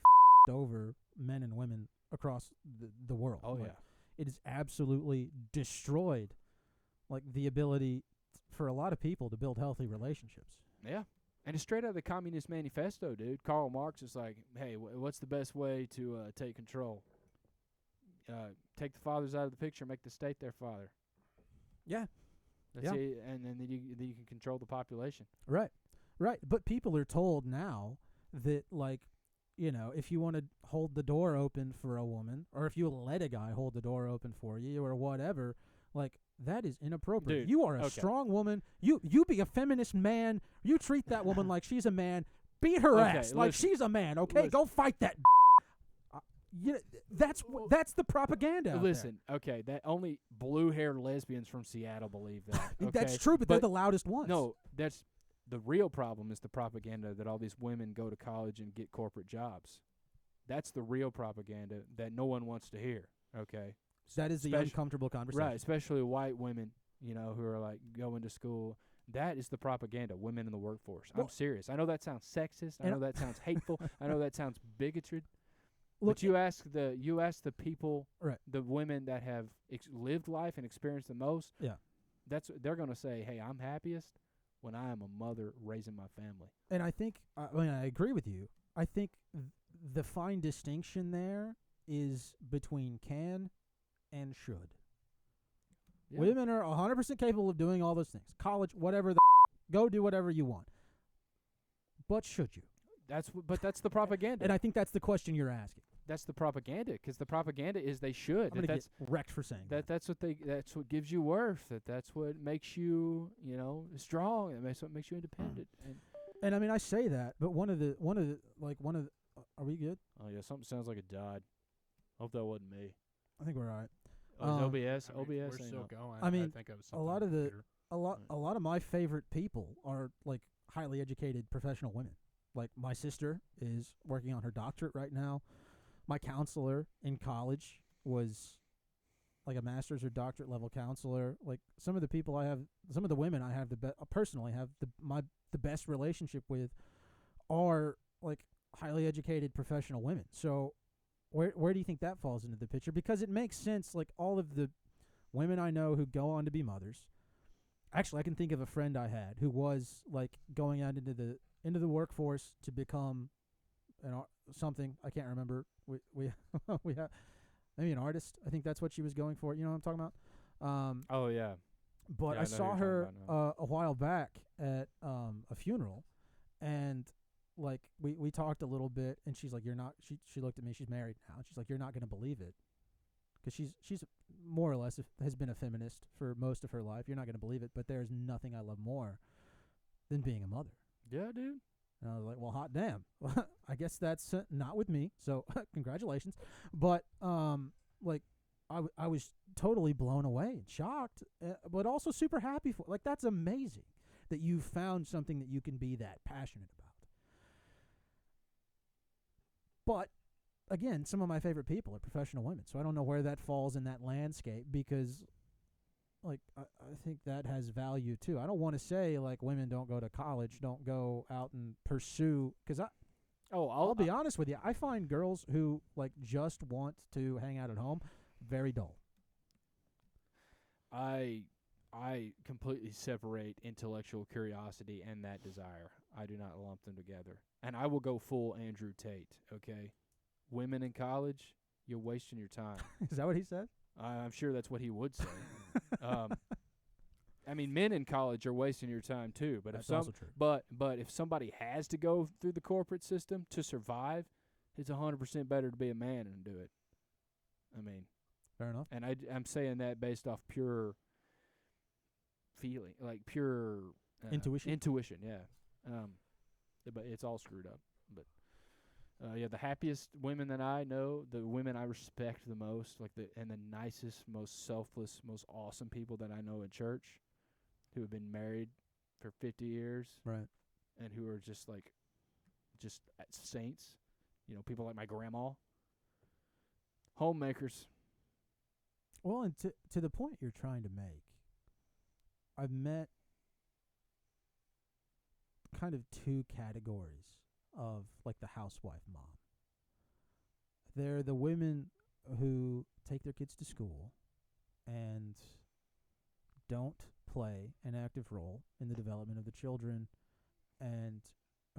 over men and women across the world. Oh, Like, yeah. it has absolutely destroyed like the ability for a lot of people to build healthy relationships. Yeah. And it's straight out of the Communist Manifesto, dude. Karl Marx is like, hey, what's the best way to take control? Take the fathers out of the picture, make the state their father. Yeah. That's it, and then you can control the population. Right. But people are told now that, like, you know, if you want to hold the door open for a woman, or if you let a guy hold the door open for you, or whatever, like, that is inappropriate. Dude, You are a okay. strong woman. You be a feminist man. You treat that woman like she's a man. Beat her Okay, ass like listen. she's a man. Okay, Listen. go fight that. That's the propaganda. out Listen, okay, that only blue-haired lesbians from Seattle believe that. there. Okay? That's true, but they're the loudest ones. No, that's the real problem is the propaganda that all these women go to college and get corporate jobs. That's the real propaganda that no one wants to hear, okay? that is the Spec- uncomfortable conversation. Right, especially white women, you know, who are like going to school. That is the propaganda, women in the workforce. Well- I'm serious. I know that sounds sexist. I And know that sounds hateful. I know that sounds bigoted. Look, But you ask the people, Right. the women that have lived life and experienced the most. Yeah. They're gonna say, "Hey, I'm happiest when I am a mother raising my family." And I think, I agree with you. I think the fine distinction there is between can and should. Yeah. Women are 100% capable of doing all those things. College, whatever go do whatever you want. But should you? But that's the propaganda. And I think that's the question you're asking. That's the propaganda, because the propaganda is they should. I'm going to That's get wrecked for saying that. that's what gives you worth. That's what makes you, strong. That's what makes you independent. And I mean, I say that, but one of the are we good? Oh yeah, something sounds like it died. Hope that wasn't me. I think we're all right. Oh, it's OBS. I mean, OBS we're ain't still up. going. I mean, think it was a lot something of the- computer. A lot of my favorite people are like highly educated professional women. Like my sister is working on her doctorate right now. My counselor in college was like a master's or doctorate level counselor. Like some of the women I have personally have the best relationship with are like highly educated professional women. So where do you think that falls into the picture? Because it makes sense. Like all of the women I know who go on to be mothers. Actually, I can think of a friend I had who was like going out into the workforce to become something. I can't remember. We have maybe an artist. I think that's what she was going for. You know what I'm talking about? Oh yeah. But Yeah, I I know who saw you're her talking about a while back at a funeral, and like we talked a little bit, and she's like, "You're not." She looked at me. She's married now. And she's like, "You're not going to believe it," because she's more or less has been a feminist for most of her life. You're not going to believe it, but there's nothing I love more than being a mother. Yeah, dude. And I was like, well, hot damn. I guess that's not with me, so congratulations. But, like, I was totally blown away and shocked, but also super happy for. Like, that's amazing that you found something that you can be that passionate about. But, again, some of my favorite people are professional women, so I don't know where that falls in that landscape because, like, I think that has value too. I don't want to say like women don't go to college, don't go out and pursue. Because I'll be honest with you, I find girls who like just want to hang out at home very dull. I completely separate intellectual curiosity and that desire. I do not lump them together. And I will go full Andrew Tate, okay? Women in college, you're wasting your time. Is that what he said? I'm sure that's what he would say. I mean, men in college are wasting your time too. But That's also true. but if somebody has to go through the corporate system to survive, it's 100% better to be a man and do it. I mean, Fair enough. and I'm saying that based off pure feeling, like pure Intuition? Intuition, yeah. But it's all screwed up. But yeah, the happiest women that I know, the women I respect the most, like the nicest, most selfless, most awesome people that I know in church, who have been married for 50 years, Right. and who are just saints. You know, people like my grandma. Homemakers. Well, and to the point you're trying to make, I've met kind of two categories of like the housewife mom. They're the women who take their kids to school and don't play an active role in the development of the children, and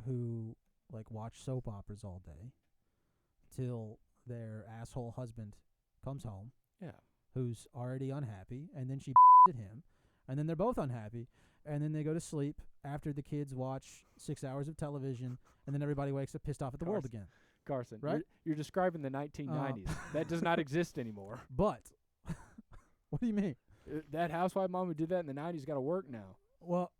who like watch soap operas all day till their asshole husband comes home, Yeah. who's already unhappy, and then she at him, and then they're both unhappy, and then they go to sleep after the kids watch 6 hours of television, and then everybody wakes up pissed off at the world again. Carson, Right? you're describing the 1990s. That does not exist anymore. But what do you mean? That housewife mom who did that in the 90s got to work now. Well,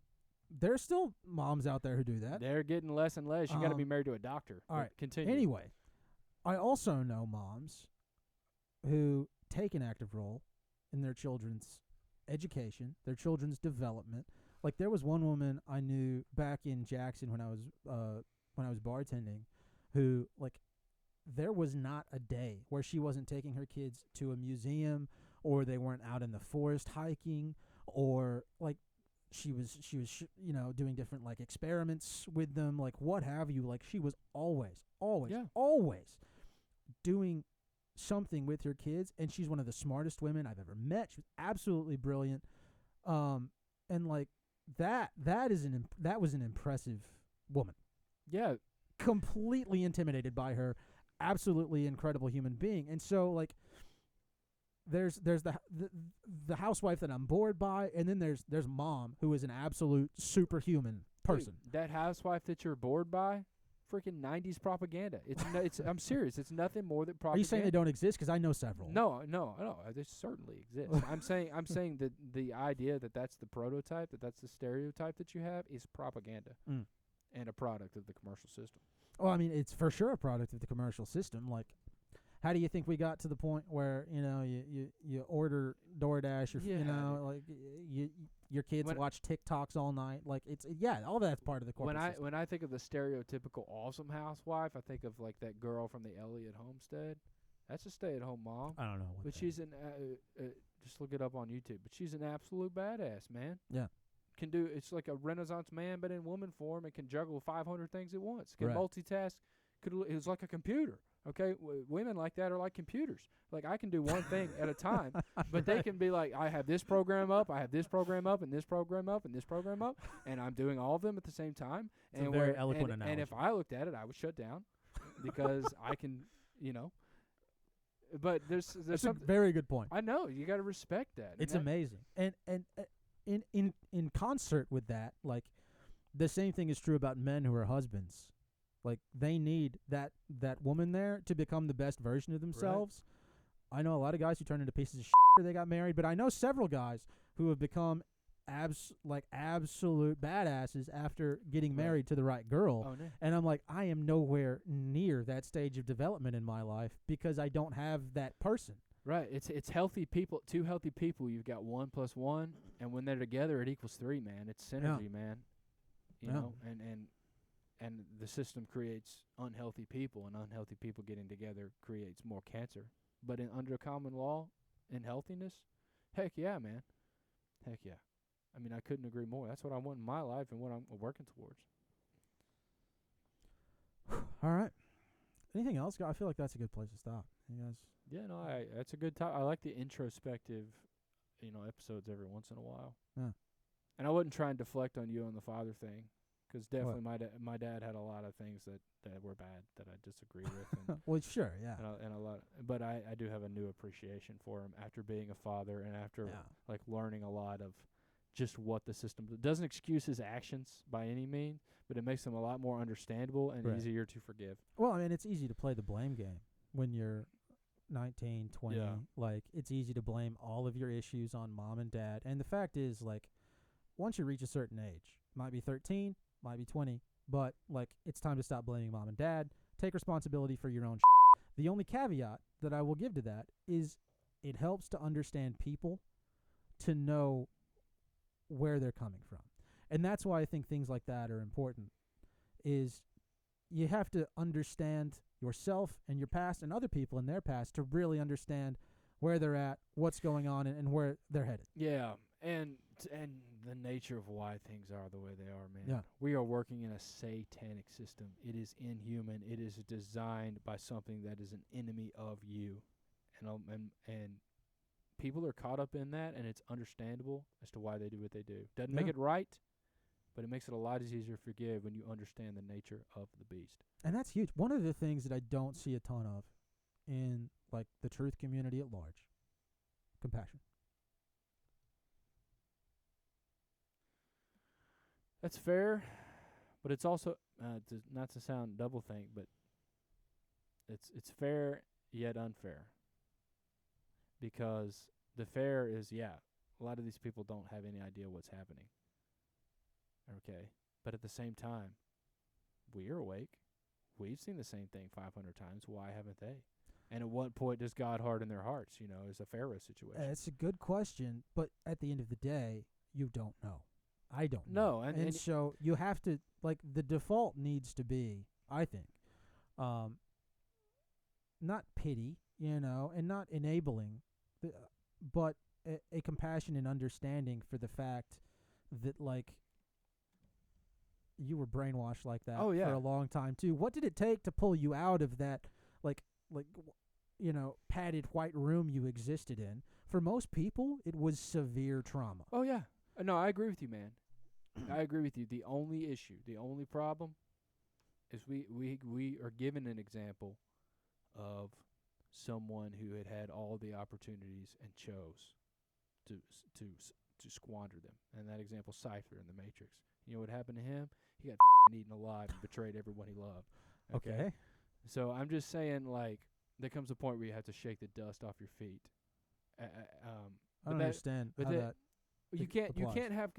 there's still moms out there who do that. They're getting less and less. You got to be married to a doctor. All right. Continue. Anyway, I also know moms who take an active role in their children's education, their children's development. Like there was one woman I knew back in Jackson when I was bartending, who like there was not a day where she wasn't taking her kids to a museum, or they weren't out in the forest hiking, or like she was doing different like experiments with them, like what have you. Like she was always doing something with her kids, and she's one of the smartest women I've ever met. She was absolutely brilliant, and like that was an impressive woman. Yeah, completely intimidated by her, absolutely incredible human being. And so like there's the housewife that I'm bored by, and then there's mom who is an absolute superhuman person. Dude, that housewife that you're bored by, freaking 90s propaganda. It's I'm serious. It's nothing more than propaganda. Are you saying they don't exist? Because I know several. No, they certainly exist. I'm saying that the idea that that's the prototype, that's the stereotype that you have, is propaganda and a product of the commercial system. Well, I mean, it's for sure a product of the commercial system. Like, how do you think we got to the point where you order DoorDash, or like your kids watch TikToks all night? Like all that's part of the corporate system. When I think of the stereotypical awesome housewife, I think of like that girl from the Elliott Homestead. That's a stay-at-home mom. I don't know, but she's an just look it up on YouTube. But she's an absolute badass, man. Yeah. It's like a Renaissance man, but in woman form, and can juggle 500 things at once. Can right. multitask. It's like a computer. Okay, women like that are like computers. Like I can do one thing at a time, but they can be like, I have this program up, I have this program up, and this program up, and this program up, and I'm doing all of them at the same time. It's a very eloquent analogy. And if I looked at it, I would shut down because I can, But there's that's a very good point. I know you got to respect that. It's amazing, and in concert with that, like the same thing is true about men who are husbands. Like they need that woman there to become the best version of themselves. Right. I know a lot of guys who turn into pieces of shit after they got married, but I know several guys who have become absolute badasses after getting married to the right girl. Oh, no. And I'm like, I am nowhere near that stage of development in my life because I don't have that person. Right. It's healthy people. Two healthy people. You've got 1 + 1, and when they're together, it equals 3. Man, it's synergy, man. You know, and the system creates unhealthy people, and unhealthy people getting together creates more cancer. But under common law and healthiness, heck yeah, man. Heck yeah. I mean, I couldn't agree more. That's what I want in my life and what I'm working towards. All right. Anything else? I feel like that's a good place to stop. You guys? Yeah, no, that's a good time. I like the introspective, episodes every once in a while. Yeah. And I wasn't trying to deflect on you on the father thing. Because definitely my dad had a lot of things that were bad that I disagree with. And well, sure, yeah. And a lot, but I do have a new appreciation for him after being a father and after like learning a lot of just what the system doesn't excuse his actions by any means, but it makes them a lot more understandable and easier to forgive. Well, I mean, it's easy to play the blame game when you're 19, 20. Yeah. Like, it's easy to blame all of your issues on mom and dad. And the fact is, like, once you reach a certain age, might be 13, might be 20, but like it's time to stop blaming mom and dad. Take responsibility for your own shit. The only caveat that I will give to that is it helps to understand people to know where they're coming from. And that's why I think things like that are important, is you have to understand yourself and your past and other people in their past to really understand where they're at, what's going on, and where they're headed. Yeah, and the nature of why things are the way they are, man. Yeah. We are working in a satanic system. It is inhuman. It is designed by something that is an enemy of you. And people are caught up in that, and it's understandable as to why they do what they do. Doesn't make it right, but it makes it a lot easier to forgive when you understand the nature of the beast. And that's huge. One of the things that I don't see a ton of in like the truth community at large, compassion. That's fair, but it's also not to sound double think, but it's fair yet unfair. Because the fair is, a lot of these people don't have any idea what's happening. Okay, but at the same time, we are awake. We've seen the same thing 500 times. Why haven't they? And at what point does God harden their hearts? Is a Pharaoh situation. It's a good question, but at the end of the day, you don't know. I don't know. No, and so you have to, the default needs to be, I think, not pity, and not enabling, but a compassion and understanding for the fact that, you were brainwashed like that for a long time, too. What did it take to pull you out of that, padded white room you existed in? For most people, it was severe trauma. Oh, yeah. No, I agree with you, man. I agree with you. The only issue, the only problem is we are given an example of someone who had all the opportunities and chose to squander them. And that example, Sci-Fi in The Matrix. You know what happened to him? He got eaten alive and betrayed everyone he loved. Okay. So I'm just saying, there comes a point where you have to shake the dust off your feet. I don't understand how that you can't applies. have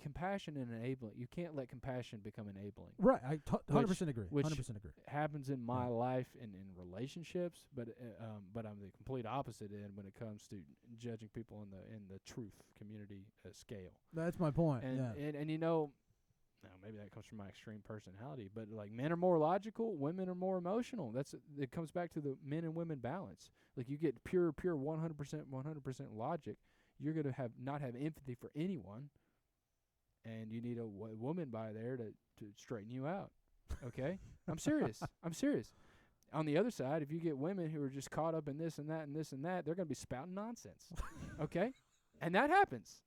compassion and enabling. You can't let compassion become enabling. Right, I 100% agree. Which 100% agree. happens in my life and in relationships, but I'm the complete opposite end when it comes to judging people in the truth community scale. That's my point. And now maybe that comes from my extreme personality, but men are more logical, women are more emotional. It comes back to the men and women balance. You get pure 100% logic. You're going to not have empathy for anyone, and you need a woman by there to straighten you out. Okay? I'm serious. On the other side, if you get women who are just caught up in this and that and this and that, they're going to be spouting nonsense. Okay? And that happens.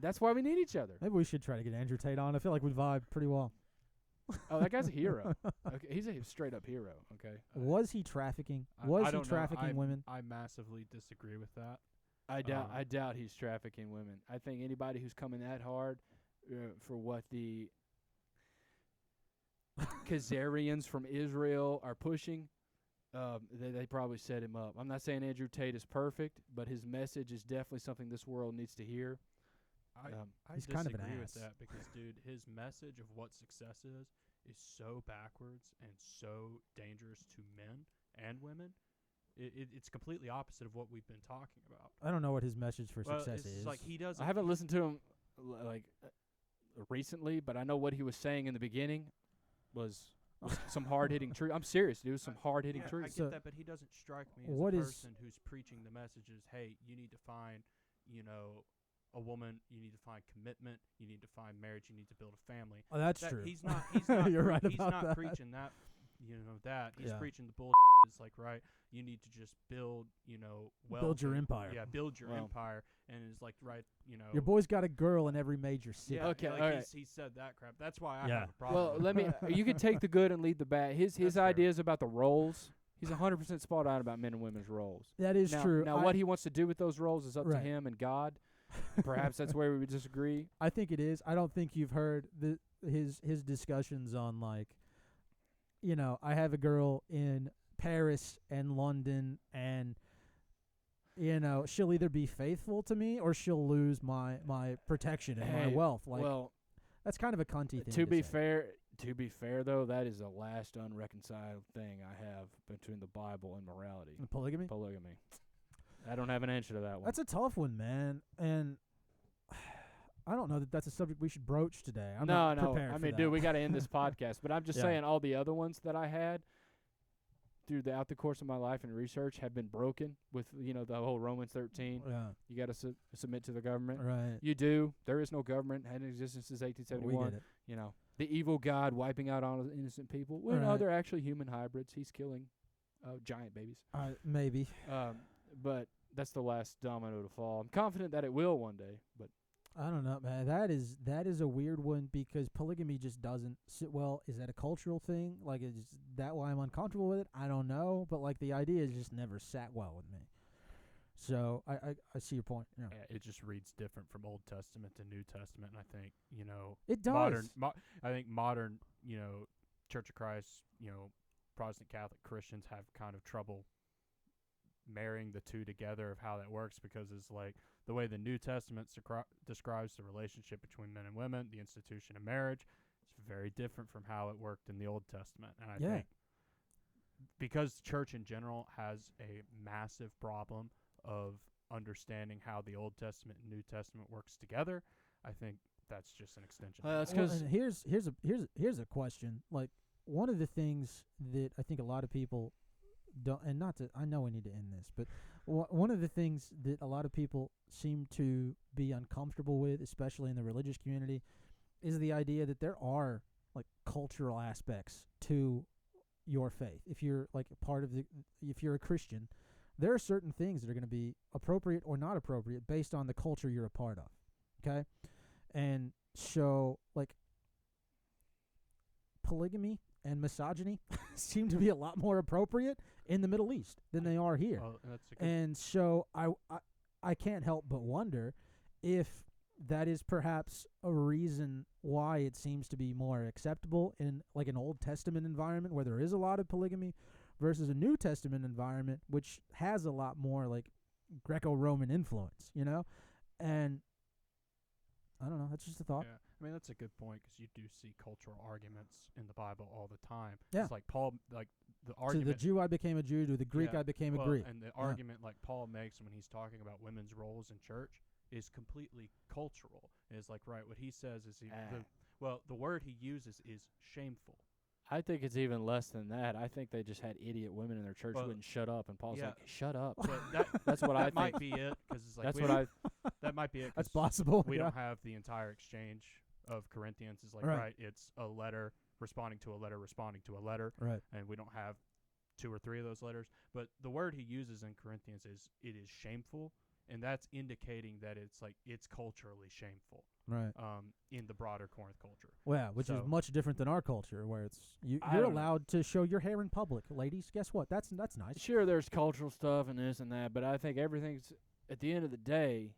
That's why we need each other. Maybe we should try to get Andrew Tate on. I feel like we vibe pretty well. Oh, that guy's a hero. Okay, he's a straight up hero. Okay. Was he trafficking? Was he trafficking women? I massively disagree with that. I doubt he's trafficking women. I think anybody who's coming that hard for what the Khazarians from Israel are pushing, they probably set him up. I'm not saying Andrew Tate is perfect, but his message is definitely something this world needs to hear. I he's disagree kind of an with ass. that because, dude, his message of what success is so backwards and so dangerous to men and women. It's completely opposite of what we've been talking about. I don't know what his message for success is. He doesn't. I haven't listened to him recently, but I know what he was saying in the beginning was some hard hitting truth. I'm serious, dude. Some hard hitting truth. I get that, but he doesn't strike me as a person who's preaching the messages. Hey, you need to find, a woman. You need to find commitment. You need to find marriage. You need to build a family. Oh, that's true. He's not. You're right he's about not that. preaching that. That he's preaching the bullshit. It's right. You need to just build. Wealth. Build your empire. Yeah, build your empire, and it's right. Your boy's got a girl in every major city. Yeah, okay, all right. He said that crap. That's why I have a problem. Well, let me. You can take the good and leave the bad. His ideas about the roles. He's 100% spot on about men and women's roles. That is true. Now, what he wants to do with those roles is up to him and God. Perhaps that's where we would disagree. I think it is. I don't think you've heard his discussions on I have a girl in Paris and London, and she'll either be faithful to me or she'll lose my protection and my wealth. That's kind of a cunty thing. To be fair though, that is the last unreconciled thing I have between the Bible and morality. Polygamy. I don't have an answer to that one. That's a tough one, man, and I don't know that that's a subject we should broach today. I'm no. not prepared for that. Dude, we got to end this podcast. But I'm just saying, all the other ones that I had throughout the course of my life and research have been broken with the whole Romans 13. Yeah. You got to submit to the government. Right. You do. There is no government. Had in existence since 1871. We get it. The evil God wiping out all innocent people. Well, no, they're actually human hybrids. He's killing giant babies. Maybe. But that's the last domino to fall. I'm confident that it will one day, but I don't know, man. That is a weird one because polygamy just doesn't sit well. Is that a cultural thing? Is that why I'm uncomfortable with it? I don't know, but the idea has just never sat well with me. So I see your point. Yeah. It just reads different from Old Testament to New Testament, and I think It does. I think modern Church of Christ, Protestant Catholic Christians have kind of trouble marrying the two together of how that works, because it's like the way the New Testament describes the relationship between men and women, the institution of marriage, is very different from how it worked in the Old Testament. And I think because the church in general has a massive problem of understanding how the Old Testament and New Testament works together, I think that's just an extension. That's Well, because and here's a question. Like, one of the things that I think a lot of people don't, and not to, I know we need to end this, but one of the things that a lot of people seem to be uncomfortable with, especially in the religious community, is the idea that there are like cultural aspects to your faith. If you're like if you're a Christian, there are certain things that are going to be appropriate or not appropriate based on the culture you're a part of. Okay? And so, like, polygamy and misogyny seem to be a lot more appropriate in the Middle East than they are here. And so I can't help but wonder if that is perhaps a reason why it seems to be more acceptable in like an Old Testament environment where there is a lot of polygamy versus a New Testament environment which has a lot more like Greco-Roman influence, And I don't know, that's just a thought. Yeah. I mean, that's a good point, because you do see cultural arguments in the Bible all the time. Yeah. It's like Paul, like the To argument. the Jew I became a Jew, to the Greek I became a Greek. And the argument like Paul makes when he's talking about women's roles in church is completely cultural. And it's like, right, what he says is the word he uses is shameful. I think it's even less than that. I think they just had idiot women in their church who wouldn't shut up, and Paul's like, "Shut up." But That's what I that think. might be it, because it's like That's what I. that might be it. That's possible. We yeah. don't have the entire exchange of Corinthians. It's like, right, it's a letter responding to a letter responding to a letter. Right. And we don't have 2 or 3 of those letters. But the word he uses in Corinthians is, it is shameful. And that's indicating that it's culturally shameful. Right. In the broader Corinth culture. Well, which is much different than our culture, where it's you're allowed to show your hair in public, ladies. Guess what? That's nice. Sure, there's cultural stuff and this and that, but I think everything's, at the end of the day,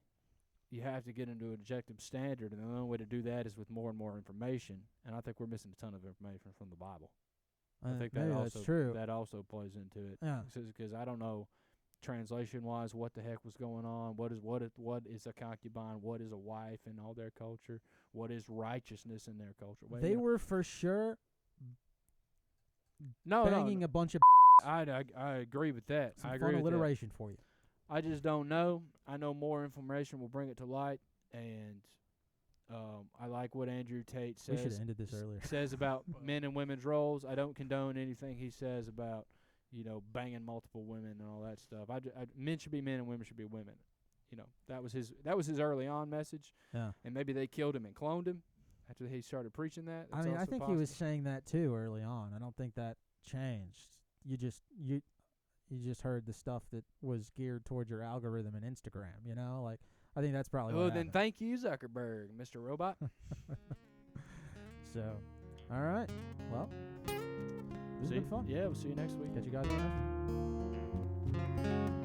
you have to get into an objective standard, and the only way to do that is with more and more information. And I think we're missing a ton of information from the Bible. I think that's true. That also plays into it. Yeah. Because I don't know, translation-wise, what the heck was going on? What is a concubine? What is a wife in all their culture? What is righteousness in their culture? They were for sure banging banging a bunch of. I agree with that. Some I agree fun with alliteration for you. I just don't know. I know more information will bring it to light, and I like what Andrew Tate We should says. have ended this earlier. Says about men and women's roles. I don't condone anything he says about banging multiple women and all that stuff. Men should be men and women should be women. That was his early on message. Yeah. And maybe they killed him and cloned him after he started preaching that. I mean, I think he was saying that too early on. I don't think that changed. You just heard the stuff that was geared towards your algorithm and Instagram. Like, I think that's probably. Oh, what then happened. thank you, Zuckerberg, Mr. Robot. So, all right. Well, this has been fun. Yeah, we'll see you next week. Catch you guys on next.